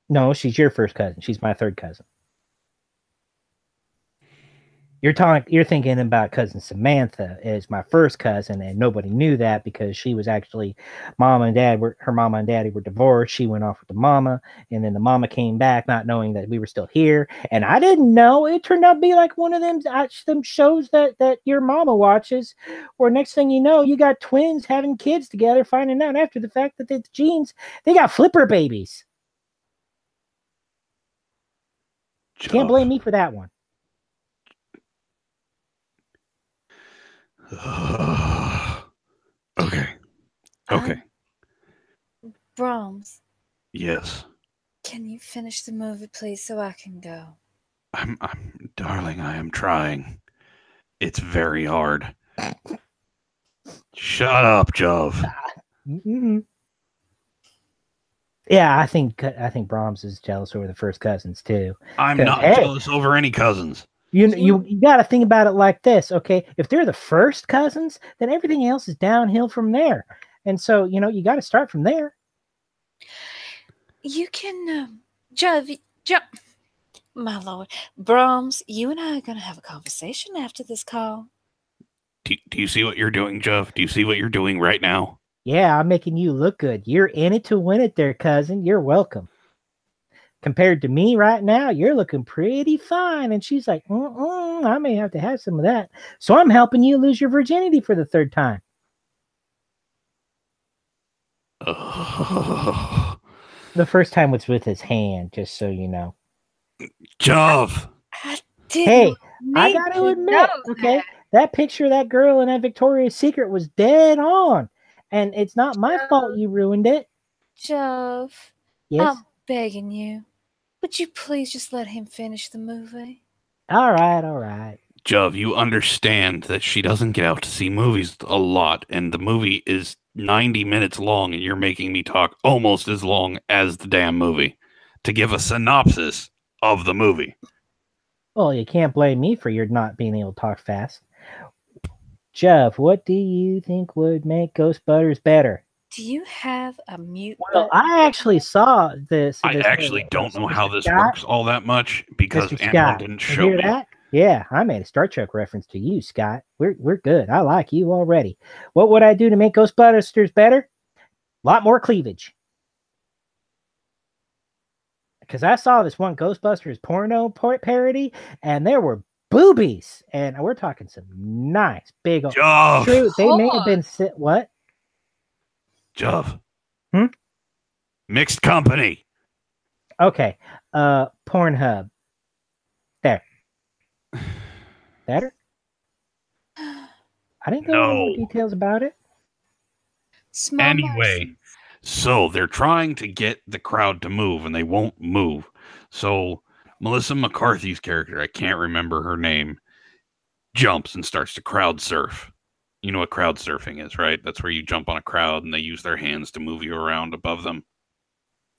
No, she's your first cousin. She's my third cousin. You're thinking about cousin Samantha as my first cousin, and nobody knew that because she was actually her mama and daddy were divorced. She went off with the mama, and then the mama came back not knowing that we were still here. And I didn't know. It turned out to be like one of them shows that your mama watches, where next thing you know, you got twins having kids together, finding out after the fact that the genes, they got flipper babies. Jove. Can't blame me for that one. Okay. Brahms, Yes. can you finish the movie, please, so I can go? Darling, I am trying. It's very hard. Shut up, Jove. Mm-hmm. Yeah, I think Brahms is jealous over the first cousins too. I'm not jealous over any cousins. You got to think about it like this, okay? If they're the first cousins, then everything else is downhill from there. And so, you got to start from there. You can, my lord, Brahms, you and I are going to have a conversation after this call. Do you see what you're doing, Jove? Do you see what you're doing right now? Yeah, I'm making you look good. You're in it to win it there, cousin. You're welcome. Compared to me right now, you're looking pretty fine. And she's like, I may have to have some of that. So I'm helping you lose your virginity for the third time. The first time was with his hand, just so you know. Jove. Hey, I got to admit, okay, That picture of that girl in that Victoria's Secret was dead on. And it's not my fault you ruined it. Jove, Yes? I'm begging you. Would you please just let him finish the movie? All right. Jove, you understand that she doesn't get out to see movies a lot, and the movie is 90 minutes long, and you're making me talk almost as long as the damn movie to give a synopsis of the movie. Well, you can't blame me for your not being able to talk fast. Jeff, what do you think would make Ghostbusters better? Do you have a mute Well, button? I actually saw this. I actually don't know how this Scott, works all that much because Mr. Antoine Scott, didn't you show hear me. that? Yeah, I made a Star Trek reference to you, Scott. We're good. I like you already. What would I do to make Ghostbusters better? A lot more cleavage. Because I saw this one Ghostbusters porno parody, and there were boobies, and we're talking some nice big old. Jove, True, they may have been what? Jove. Hmm? Mixed company. Okay. Pornhub. There. Better? I didn't go into more details about it. Small Anyway, mercies. so they're trying to get the crowd to move, and they won't move. So Melissa McCarthy's character, I can't remember her name, jumps and starts to crowd surf. You know what crowd surfing is, right? That's where you jump on a crowd and they use their hands to move you around above them.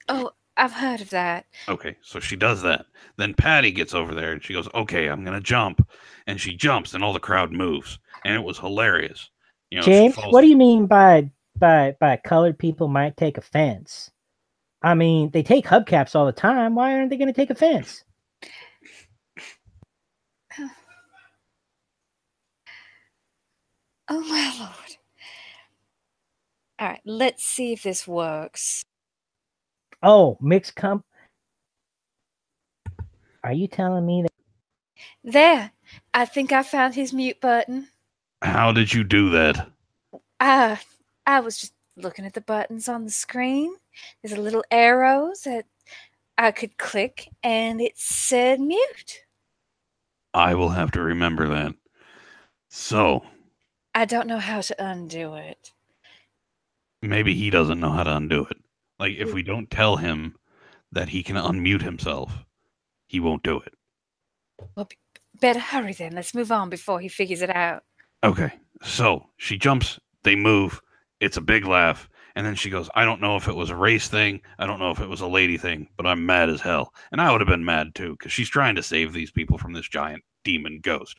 Oh, I've heard of that. Okay, so she does that. Then Patty gets over there and she goes, "Okay, I'm gonna jump," and she jumps, and all the crowd moves, and it was hilarious. You know, James, what do you mean by colored people might take offense? I mean, they take hubcaps all the time. Why aren't they going to take offense? Oh my lord! All right, let's see if this works. Oh, mixed comp. Are you telling me that? There, I think I found his mute button. How did you do that? I was just looking at the buttons on the screen. There's a little arrows that I could click, and it said mute. I will have to remember that. So, I don't know how to undo it. maybe he doesn't know how to undo it. Like, if we don't tell him that he can unmute himself, he won't do it. Well, better hurry then. Let's move on before he figures it out. Okay, so she jumps, they move, it's a big laugh, and then she goes, "I don't know if it was a race thing, I don't know if it was a lady thing, but I'm mad as hell." And I would have been mad too, because she's trying to save these people from this giant demon ghost.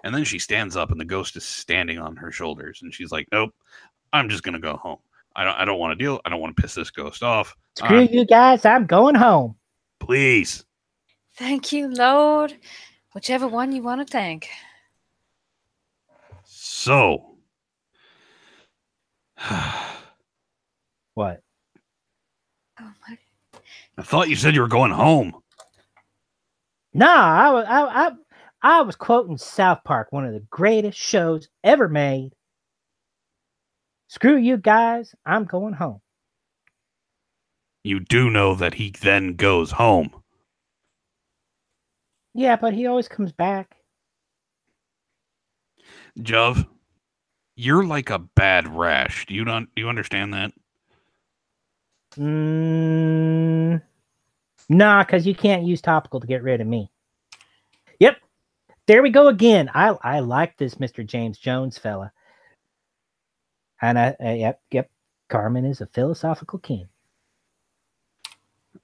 And then she stands up, and the ghost is standing on her shoulders, and she's like, "Nope, I'm just gonna go home. I don't want to deal. I don't want to piss this ghost off. Screw you guys, I'm going home." Please." Thank you, Lord. Whichever one you want to thank. So, What? Oh my! I thought you said you were going home. Nah, I was quoting South Park, one of the greatest shows ever made. Screw you guys, I'm going home. You do know that he then goes home. Yeah, but he always comes back. Jove, you're like a bad rash. Do you understand that? Nah, because you can't use topical to get rid of me. Yep. There we go again. I like this Mr. James Jones fella. And yep. Carmen is a philosophical king.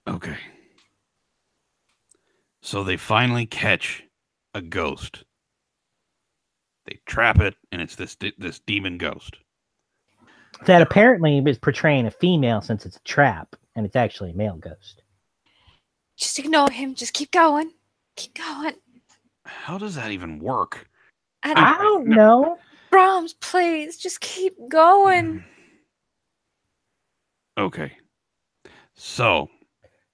Okay. So they finally catch a ghost. They trap it, and it's this demon ghost. That apparently is portraying a female since it's a trap, and it's actually a male ghost. Just ignore him. Just keep going. Keep going. How does that even work? I don't know. Brahms, please, just keep going. Okay. So,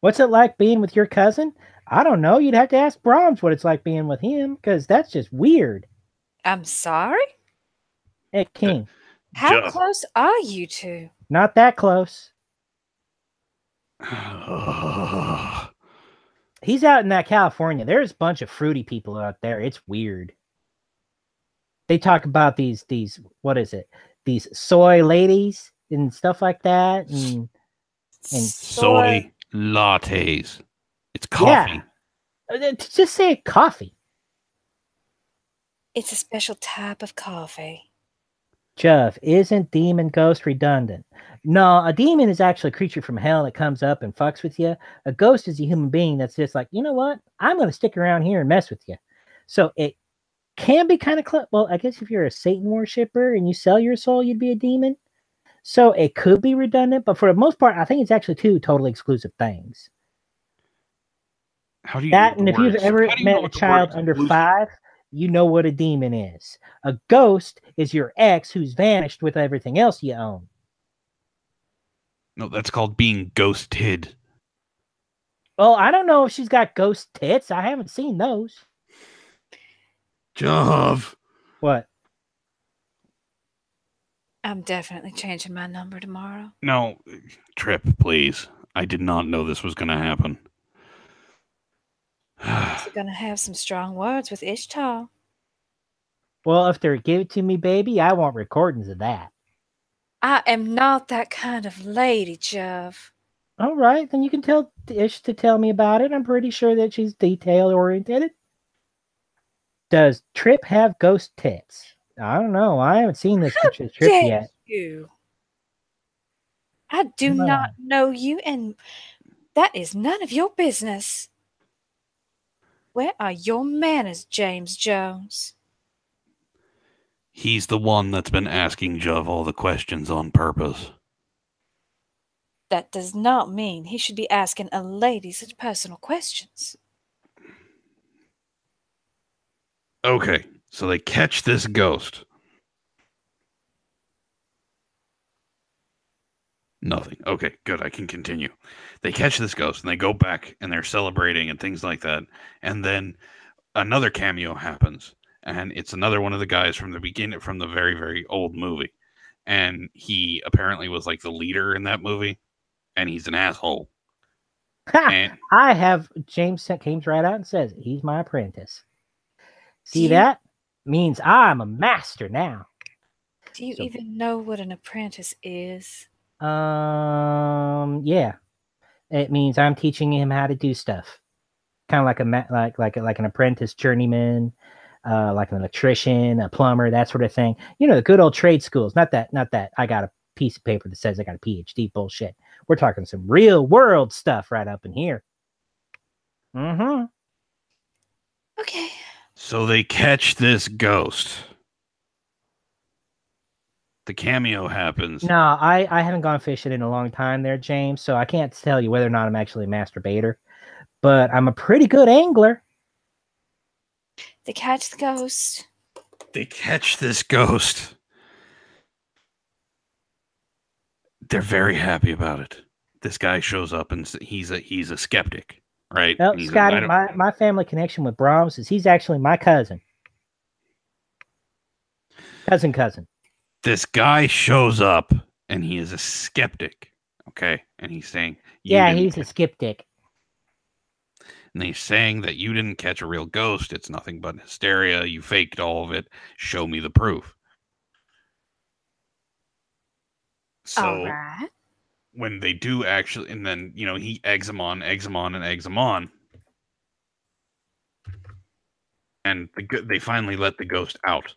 what's it like being with your cousin? I don't know. You'd have to ask Brahms what it's like being with him, because that's just weird. I'm sorry? Hey, King. How close are you two? Not that close. He's out in that California. There's a bunch of fruity people out there. It's weird. they talk about these what is it? These soy ladies and stuff like that, and Soy lattes. It's yeah, coffee. just say coffee. It's a special type of coffee. Jeff, isn't demon ghost redundant? No, a demon is actually a creature from hell that comes up and fucks with you. A ghost is a human being that's just like, you know what? I'm going to stick around here and mess with you. So it can be kind of well, I guess if you're a Satan worshiper and you sell your soul, you'd be a demon. So it could be redundant, but for the most part, I think it's actually two totally exclusive things. How do you That, know and the if you've words? ever How do you know met a what the word child under exclusive? 5, you know what a demon is. A ghost is your ex who's vanished with everything else you own. No, that's called being ghosted. Well, I don't know if she's got ghost tits. I haven't seen those. Jove. What? I'm definitely changing my number tomorrow. No, Trip, please. I did not know this was going to happen. You're gonna have some strong words with Ishtar. Well, if they're give it to me, baby, I want recordings of that. I am not that kind of lady, Jeff. All right, then you can tell Ish to tell me about it. I'm pretty sure that she's detail oriented. Does Trip have ghost tits? I don't know. I haven't seen this How Trip dare yet. you? I do No. not know you, and that is none of your business. Where are your manners, James Jones? He's the one that's been asking Jove all the questions on purpose. That does not mean he should be asking a lady such personal questions. Okay, so they catch this ghost. Nothing. Okay, good. I can continue. They catch this ghost and they go back and they're celebrating and things like that. And then another cameo happens, and it's another one of the guys from the beginning, from the very, very old movie. And he apparently was like the leader in that movie, and he's an asshole. Ha! And I have James came right out and says he's my apprentice. See you- that? Means I'm a master now. Do you So- even know what an apprentice is? Yeah. It means I'm teaching him how to do stuff. Kind of like like an apprentice journeyman, like an electrician, a plumber, that sort of thing. You know, the good old trade schools. Not that I got a piece of paper that says I got a PhD bullshit. We're talking some real world stuff right up in here. Mm-hmm. Okay. so they catch this ghost. The cameo happens. No, I haven't gone fishing in a long time there, James, so I can't tell you whether or not I'm actually a masturbator. But I'm a pretty good angler. They catch the ghost. They catch this ghost. They're very happy about it. This guy shows up and he's a skeptic, right? Well, And he's Scotty, my family connection with Brahms is he's actually my cousin. Cousin. This guy shows up and he is a skeptic, okay? And he's saying, Yeah, he's a skeptic. And he's saying that you didn't catch a real ghost. It's nothing but hysteria. You faked all of it. Show me the proof. So All right. when they do actually, and then, you know, he eggs him on. And they finally let the ghost out.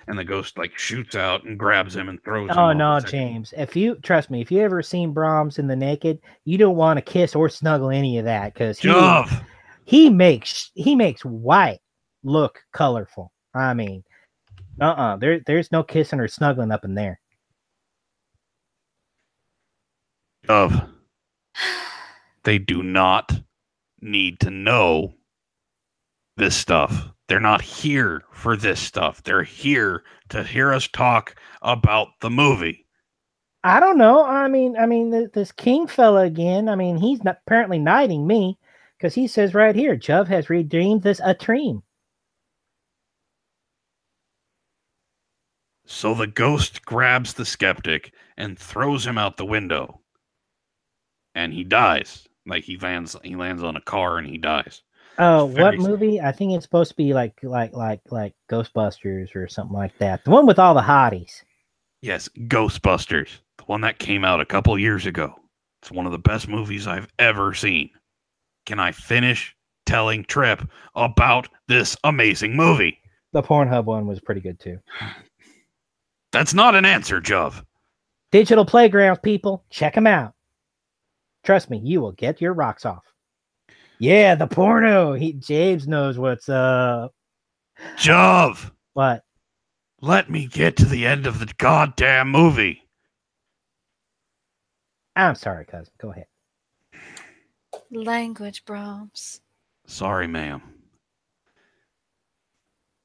And the ghost like shoots out and grabs him and throws him. Oh no, James. If you trust me, if you ever seen Brahms in the naked, you don't want to kiss or snuggle any of that because he makes white look colorful. I mean, there's no kissing or snuggling up in there. They do not need to know this stuff. They're not here for this stuff. They're here to hear us talk about the movie. I don't know. I mean, this King fella again. I mean, he's not apparently knighting me because he says right here, Jove has redeemed this a dream. So the ghost grabs the skeptic and throws him out the window, and he dies. Like he lands on a car and he dies. Oh, It's what very movie? I think it's supposed to be like Ghostbusters or something like that. The one with all the hotties. yes, Ghostbusters, the one that came out a couple years ago. It's one of the best movies I've ever seen. Can I finish telling Trip about this amazing movie? The Pornhub one was pretty good too. That's not an answer, Jov. Digital playgrounds, people, check them out. Trust me, you will get your rocks off. Yeah, the porno. James knows what's up. Jov, What? let me get to the end of the goddamn movie. I'm sorry, cousin. Go ahead. Language, Brahms. Sorry, ma'am.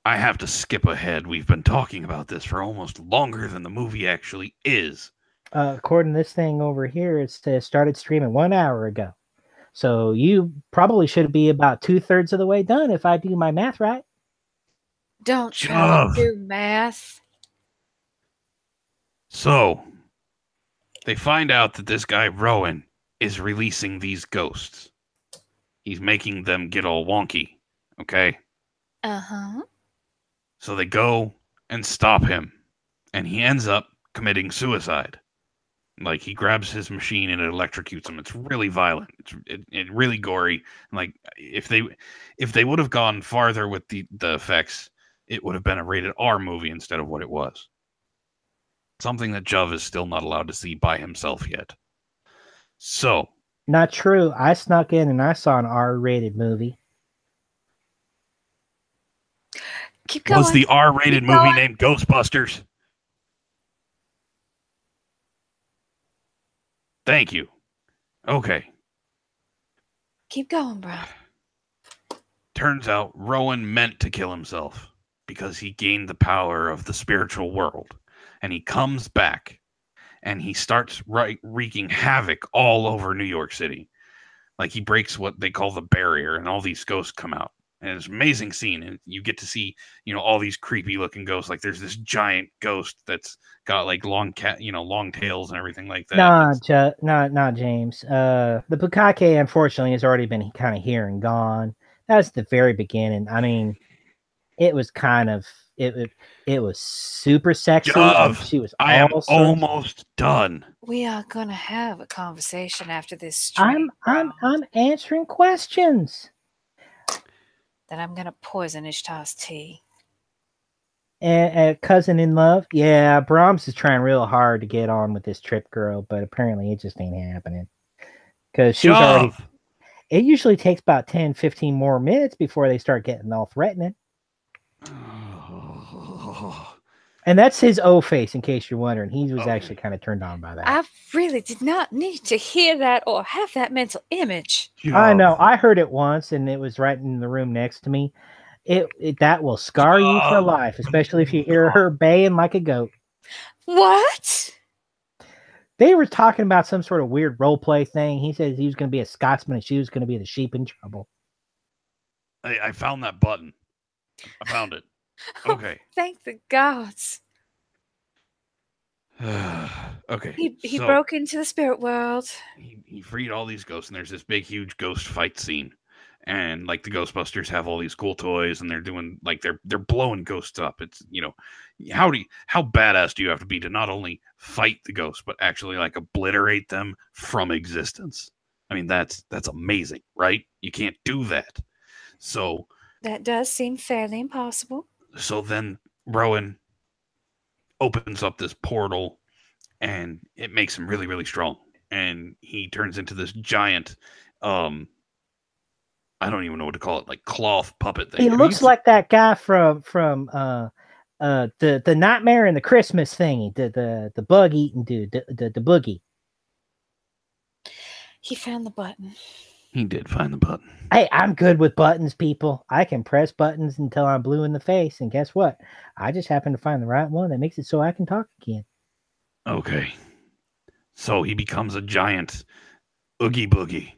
I have to skip ahead. We've been talking about this for almost longer than the movie actually is. According to this thing over here, it says started streaming 1 hour ago. So you probably should be about 2/3 of the way done if I do my math right. Don't try to Jov. do math. So, they find out that this guy, Rowan, is releasing these ghosts. He's making them get all wonky, okay? Uh-huh. So they go and stop him, and he ends up committing suicide. Like, he grabs his machine and it electrocutes him. It's really violent. It's really gory. Like, if they would have gone farther with the effects, it would have been a rated R movie instead of what it was. Something that Jov is still not allowed to see by himself yet. So, Not true. I snuck in and I saw an R-rated movie. Keep going. was the R-rated Keep movie going. named Ghostbusters? Thank you. Okay. Keep going, bro. Turns out Rowan meant to kill himself because he gained the power of the spiritual world. And he comes back and he starts wreaking havoc all over New York City. Like, he breaks what they call the barrier and all these ghosts come out. And it's an amazing scene. And you get to see, all these creepy looking ghosts. Like, there's this giant ghost that's got like long tails and everything like that. Nah, James. The Bukake, unfortunately, has already been kind of here and gone. That was the very beginning. I mean, it was kind of it was super sexy. And she was I am all sorts- almost done. We are gonna have a conversation after this stream. I'm answering questions. Then I'm gonna poison Ishtar's tea. And cousin in love, yeah. Brahms is trying real hard to get on with this Trip girl, but apparently it just ain't happening. Because she's already. It usually takes about 10, 15 more minutes before they start getting all threatening. And that's his O face, in case you're wondering. He was actually kind of turned on by that. I really did not need to hear that or have that mental image. I know. I heard it once, and it was right in the room next to me. It that will scar you for life, especially if you hear her baying like a goat. What? They were talking about some sort of weird role play thing. He said he was going to be a Scotsman and she was going to be the sheep in trouble. I found that button. I found it. Okay. Thank the gods. Okay. He broke into the spirit world. He freed all these ghosts, and there's this big, huge ghost fight scene. And like the Ghostbusters have all these cool toys, and they're doing like they're blowing ghosts up. It's how badass do you have to be to not only fight the ghosts but actually like obliterate them from existence? I mean, that's amazing, right? You can't do that. So that does seem fairly impossible. So then Rowan opens up this portal, and it makes him really, really strong. And he turns into this giant, I don't even know what to call it, like cloth puppet thing. He looks like that guy from the Nightmare and the Christmas thingy, the bug eating dude, the boogie. He found the button. He did find the button. Hey, I'm good with buttons, people. I can press buttons until I'm blue in the face, and guess what? I just happen to find the right one that makes it so I can talk again. Okay. So he becomes a giant Oogie Boogie.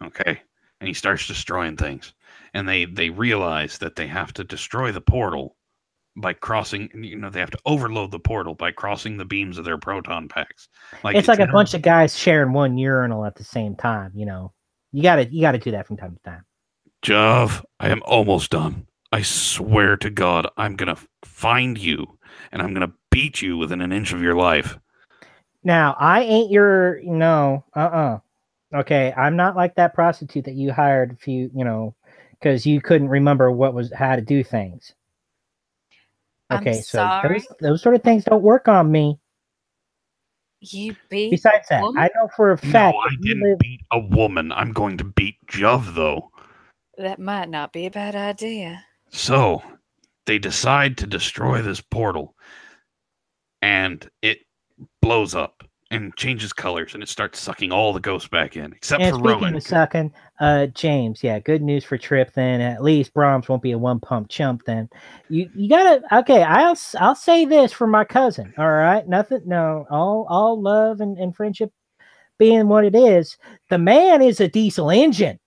Okay. And he starts destroying things. And they realize that they have to destroy the portal by crossing, they have to overload the portal by crossing the beams of their proton packs. It's like a bunch of guys sharing one urinal at the same time, You gotta do that from time to time. Jav, I am almost done. I swear to God, I'm gonna find you, and I'm gonna beat you within an inch of your life. Now, I ain't your no, Okay, I'm not like that prostitute that you hired a few, because you couldn't remember what was how to do things. I'm Okay, so sorry. those sort of things don't work on me. You beat Besides a that, woman? I know for a No, fact that I you didn't live. beat a woman. I'm going to beat Jav, though. That might not be a bad idea. So, they decide to destroy this portal, and it blows up and changes colors, and it starts sucking all the ghosts back in, except And for speaking Rowan. of sucking, James, yeah, good news for Trip. Then at least Brahms won't be a one pump chump. Then you gotta okay. I'll say this for my cousin. All right, nothing. No, all love and friendship being what it is. The man is a diesel engine.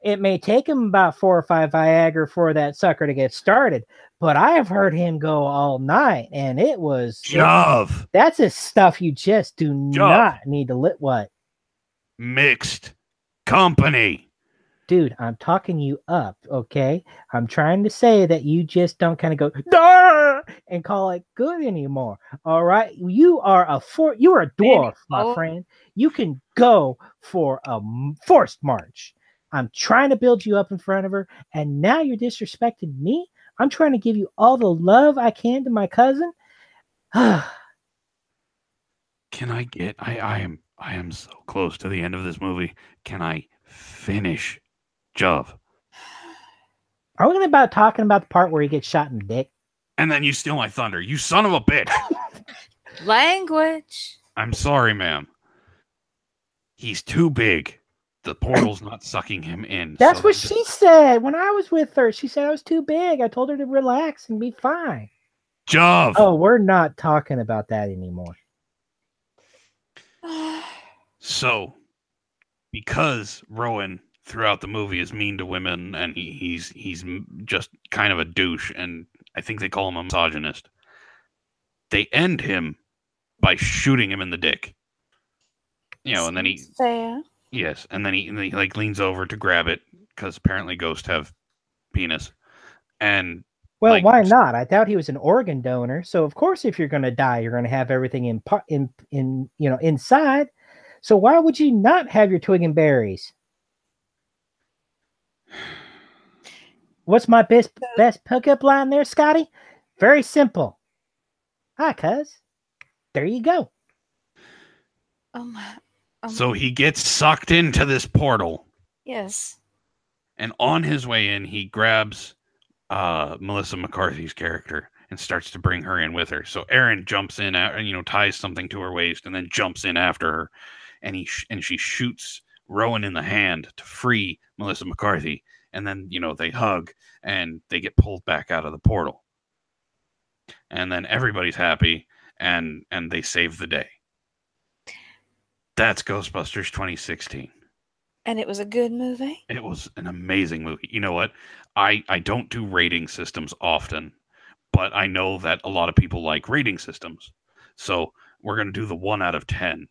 It may take him about 4 or 5 Viagra for that sucker to get started, but I have heard him go all night, and Jav! that's the stuff you just do Jav! not need to lit what. Mixed company. Dude, I'm talking you up, okay? I'm trying to say that you just don't kind of go "Duh!" and call it good anymore. All right, you're a dwarf, my Oh, friend. You can go for a forced march. I'm trying to build you up in front of her, and now you're disrespecting me. I'm trying to give you all the love I can to my cousin. Can I get I am so close to the end of this movie. Can I finish Jav? Are we about talking about the part where he gets shot in the dick? And then you steal my thunder. You son of a bitch. language. I'm sorry, ma'am. He's too big. The portal's not sucking him in. That's so what she said when I was with her. She said I was too big. I told her to relax and be fine. Jav. Oh, we're not talking about that anymore. So, because Rowan throughout the movie is mean to women and he's just kind of a douche, and I think they call him a misogynist, they end him by shooting him in the dick. And then he fair. yes, and then he like leans over to grab it because apparently ghosts have penis, and Well, like why not? I doubt he was an organ donor. So of course, if you're going to die, you're going to have everything inside. So why would you not have your twig and berries? What's my best pickup line there, Scotty? Very simple. Hi, cuz. There you go. So he gets sucked into this portal, Yes. and on his way in, he grabs Melissa McCarthy's character and starts to bring her in with her. So Aaron jumps in, ties something to her waist, and then jumps in after her, and she shoots Rowan in the hand to free Melissa McCarthy, and then they hug and they get pulled back out of the portal, and then everybody's happy and they save the day. That's Ghostbusters 2016. And it was a good movie? It was an amazing movie. You know what? I don't do rating systems often, but I know that a lot of people like rating systems. So we're going to do the 1 out of 10,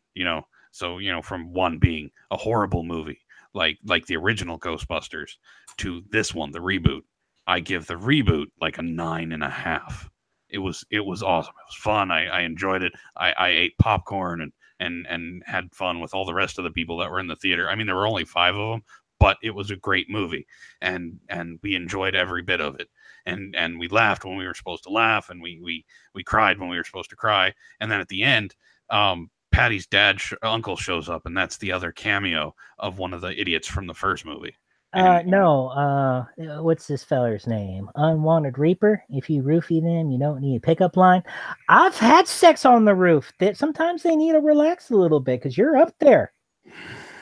So, from 1 being a horrible movie, like the original Ghostbusters, to this one, the reboot. I give the reboot like a 9.5. It was awesome. It was fun. I enjoyed it. I ate popcorn and had fun with all the rest of the people that were in the theater. I mean, there were only 5 of them, but it was a great movie, and we enjoyed every bit of it. And we laughed when we were supposed to laugh, and we cried when we were supposed to cry. And then at the end, Patty's uncle shows up, and that's the other cameo of one of the idiots from the first movie. No. What's this feller's name? Unwanted Reaper. If you roofie them, you don't need a pickup line. I've had sex on the roof. That sometimes they need to relax a little bit because you're up there.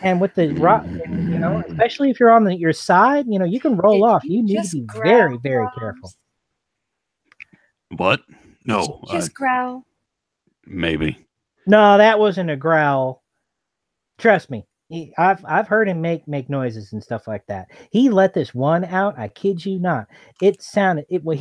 And with the rock, especially if you're on your side, you can roll off. You need to be very, very careful. What? No. Just growl. Maybe. No, that wasn't a growl. Trust me. I've heard him make noises and stuff like that. He let this one out. I kid you not. He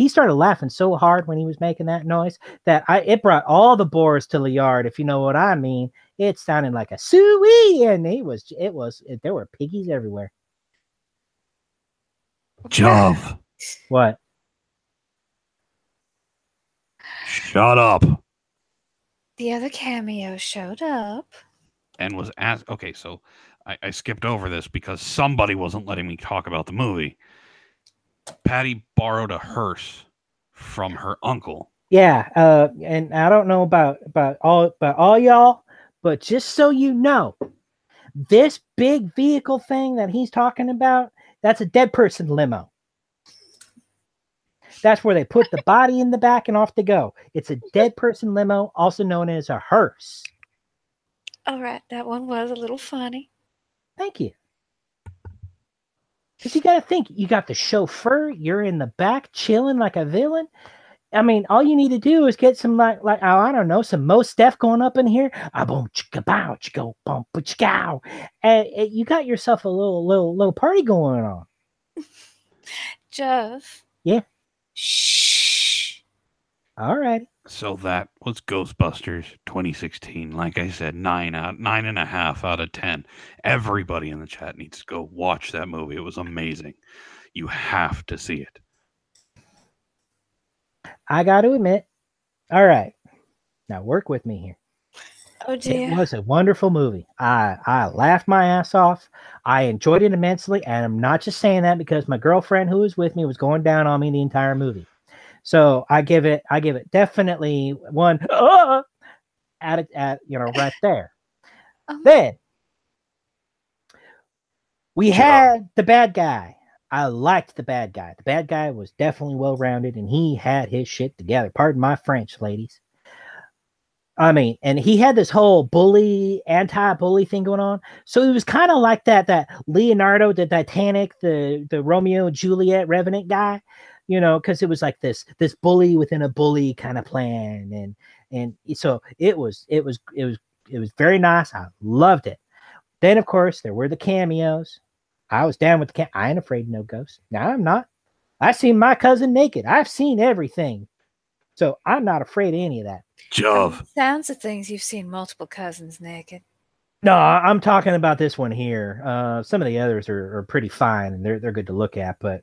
started laughing so hard when he was making that noise that it brought all the boars to the yard, if you know what I mean. It sounded like a suey, and there were piggies everywhere. Jove, What? shut up. The other cameo showed up. And was asked. Okay, so I skipped over this because somebody wasn't letting me talk about the movie. Patty borrowed a hearse from her uncle. Yeah, and I don't know about all y'all, but just so you know, this big vehicle thing that he's talking about, that's a dead person limo. That's where they put the body in the back and off they go. It's a dead person limo, also known as a hearse. All right, that one was a little funny. Thank you. Because you got to think, you got the chauffeur, you're in the back chilling like a villain. I mean, all you need to do is get some like oh, I don't know, some Mos Def going up in here. Boom, chicka bow, chicka bum, chicka. And you got yourself a little party going on. Jeff. Yeah. Shh. All right. So that was Ghostbusters 2016. Like I said, 9.5 out of 10. Everybody in the chat needs to go watch that movie. It was amazing. You have to see it. I got to admit. All right. Now work with me here. Oh dear. It was a wonderful movie. I laughed my ass off. I enjoyed it immensely, and I'm not just saying that because my girlfriend who was with me was going down on me the entire movie. So I give it definitely one at right there. Then we had the bad guy. I liked the bad guy. The bad guy was definitely well-rounded, and he had his shit together. Pardon my French, ladies. I mean, and he had this whole anti-bully thing going on. So he was kind of like that Leonardo, the Titanic, the Romeo and Juliet Revenant guy, because it was like this bully within a bully kind of plan, and so it was very nice. I loved it. Then of course there were the cameos. I was down with the I ain't afraid of no ghosts. No, I'm not. I've seen my cousin naked. I've seen everything, so I'm not afraid of any of that. Jove. Sounds of things you've seen multiple cousins naked. No, I'm talking about this one here. Some of the others are pretty fine and they're good to look at, but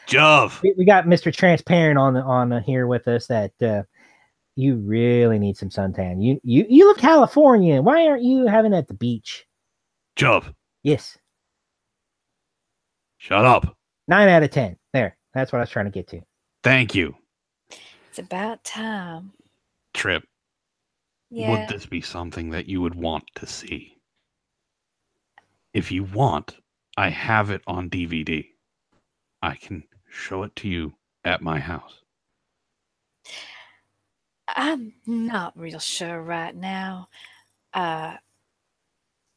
Jove. We got Mr. Transparent on here with us that you really need some suntan. You live California. Why aren't you having it at the beach? Jove. Yes. Shut up. 9 out of 10. There. That's what I was trying to get to. Thank you. It's about time. Trip. Yeah. Would this be something that you would want to see? If you want, I have it on DVD. I can show it to you at my house. I'm not real sure right now.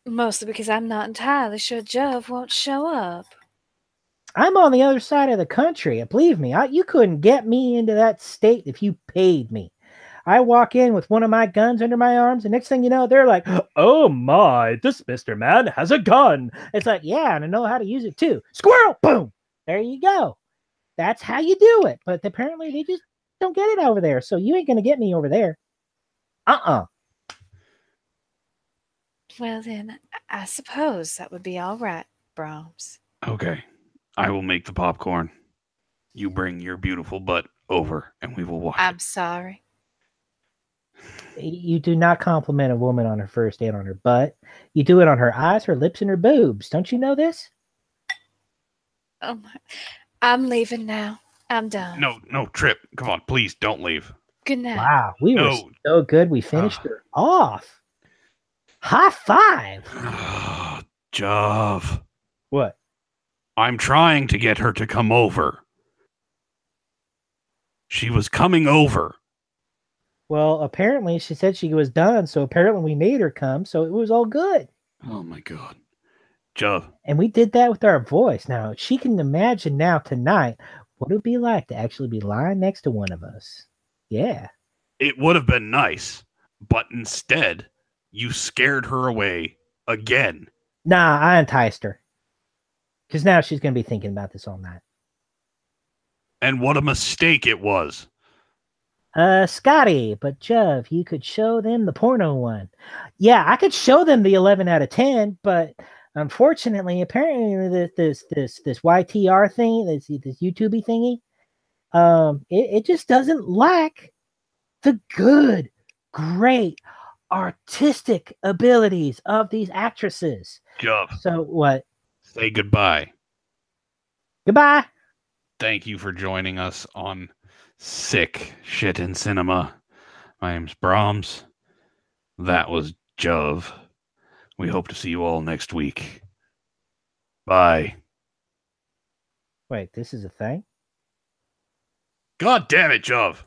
Mostly because I'm not entirely sure Jove won't show up. I'm on the other side of the country. Believe me, you couldn't get me into that state if you paid me. I walk in with one of my guns under my arms, and next thing you know, they're like, "Oh my, this Mr. Man has a gun." It's like, yeah, and I know how to use it too. Squirrel, boom. There you go. That's how you do it. But apparently they just don't get it over there. So you ain't going to get me over there. Well then, I suppose that would be all right, Brahms. Okay. I will make the popcorn. You bring your beautiful butt over and we will watch I'm sorry. You do not compliment a woman on her first date on her butt. You do it on her eyes, her lips, and her boobs. Don't you know this? Oh my. I'm leaving now. I'm done. No, Trip. Come on, please don't leave. Good night. Wow, we were so good. We finished her off. High five. Jove. What? I'm trying to get her to come over. She was coming over. Well, apparently she said she was done, so apparently we made her come, so it was all good. Oh my God. Jove. And we did that with our voice. Now, she can imagine now tonight what it would be like to actually be lying next to one of us. Yeah. It would have been nice, but instead, you scared her away again. Nah, I enticed her. Because now she's going to be thinking about this all night. And what a mistake it was. Scotty, but Jove, you could show them the porno one. Yeah, I could show them the 11 out of 10, but Unfortunately, apparently this YTR thing, this YouTube thingy, it just doesn't lack the good, great artistic abilities of these actresses. Jove, So what? say goodbye. Goodbye. Thank you for joining us on Sick Shit in Cinema. My name's Brahms. That was Jove. We hope to see you all next week. Bye. Wait, this is a thing? God damn it, Jove.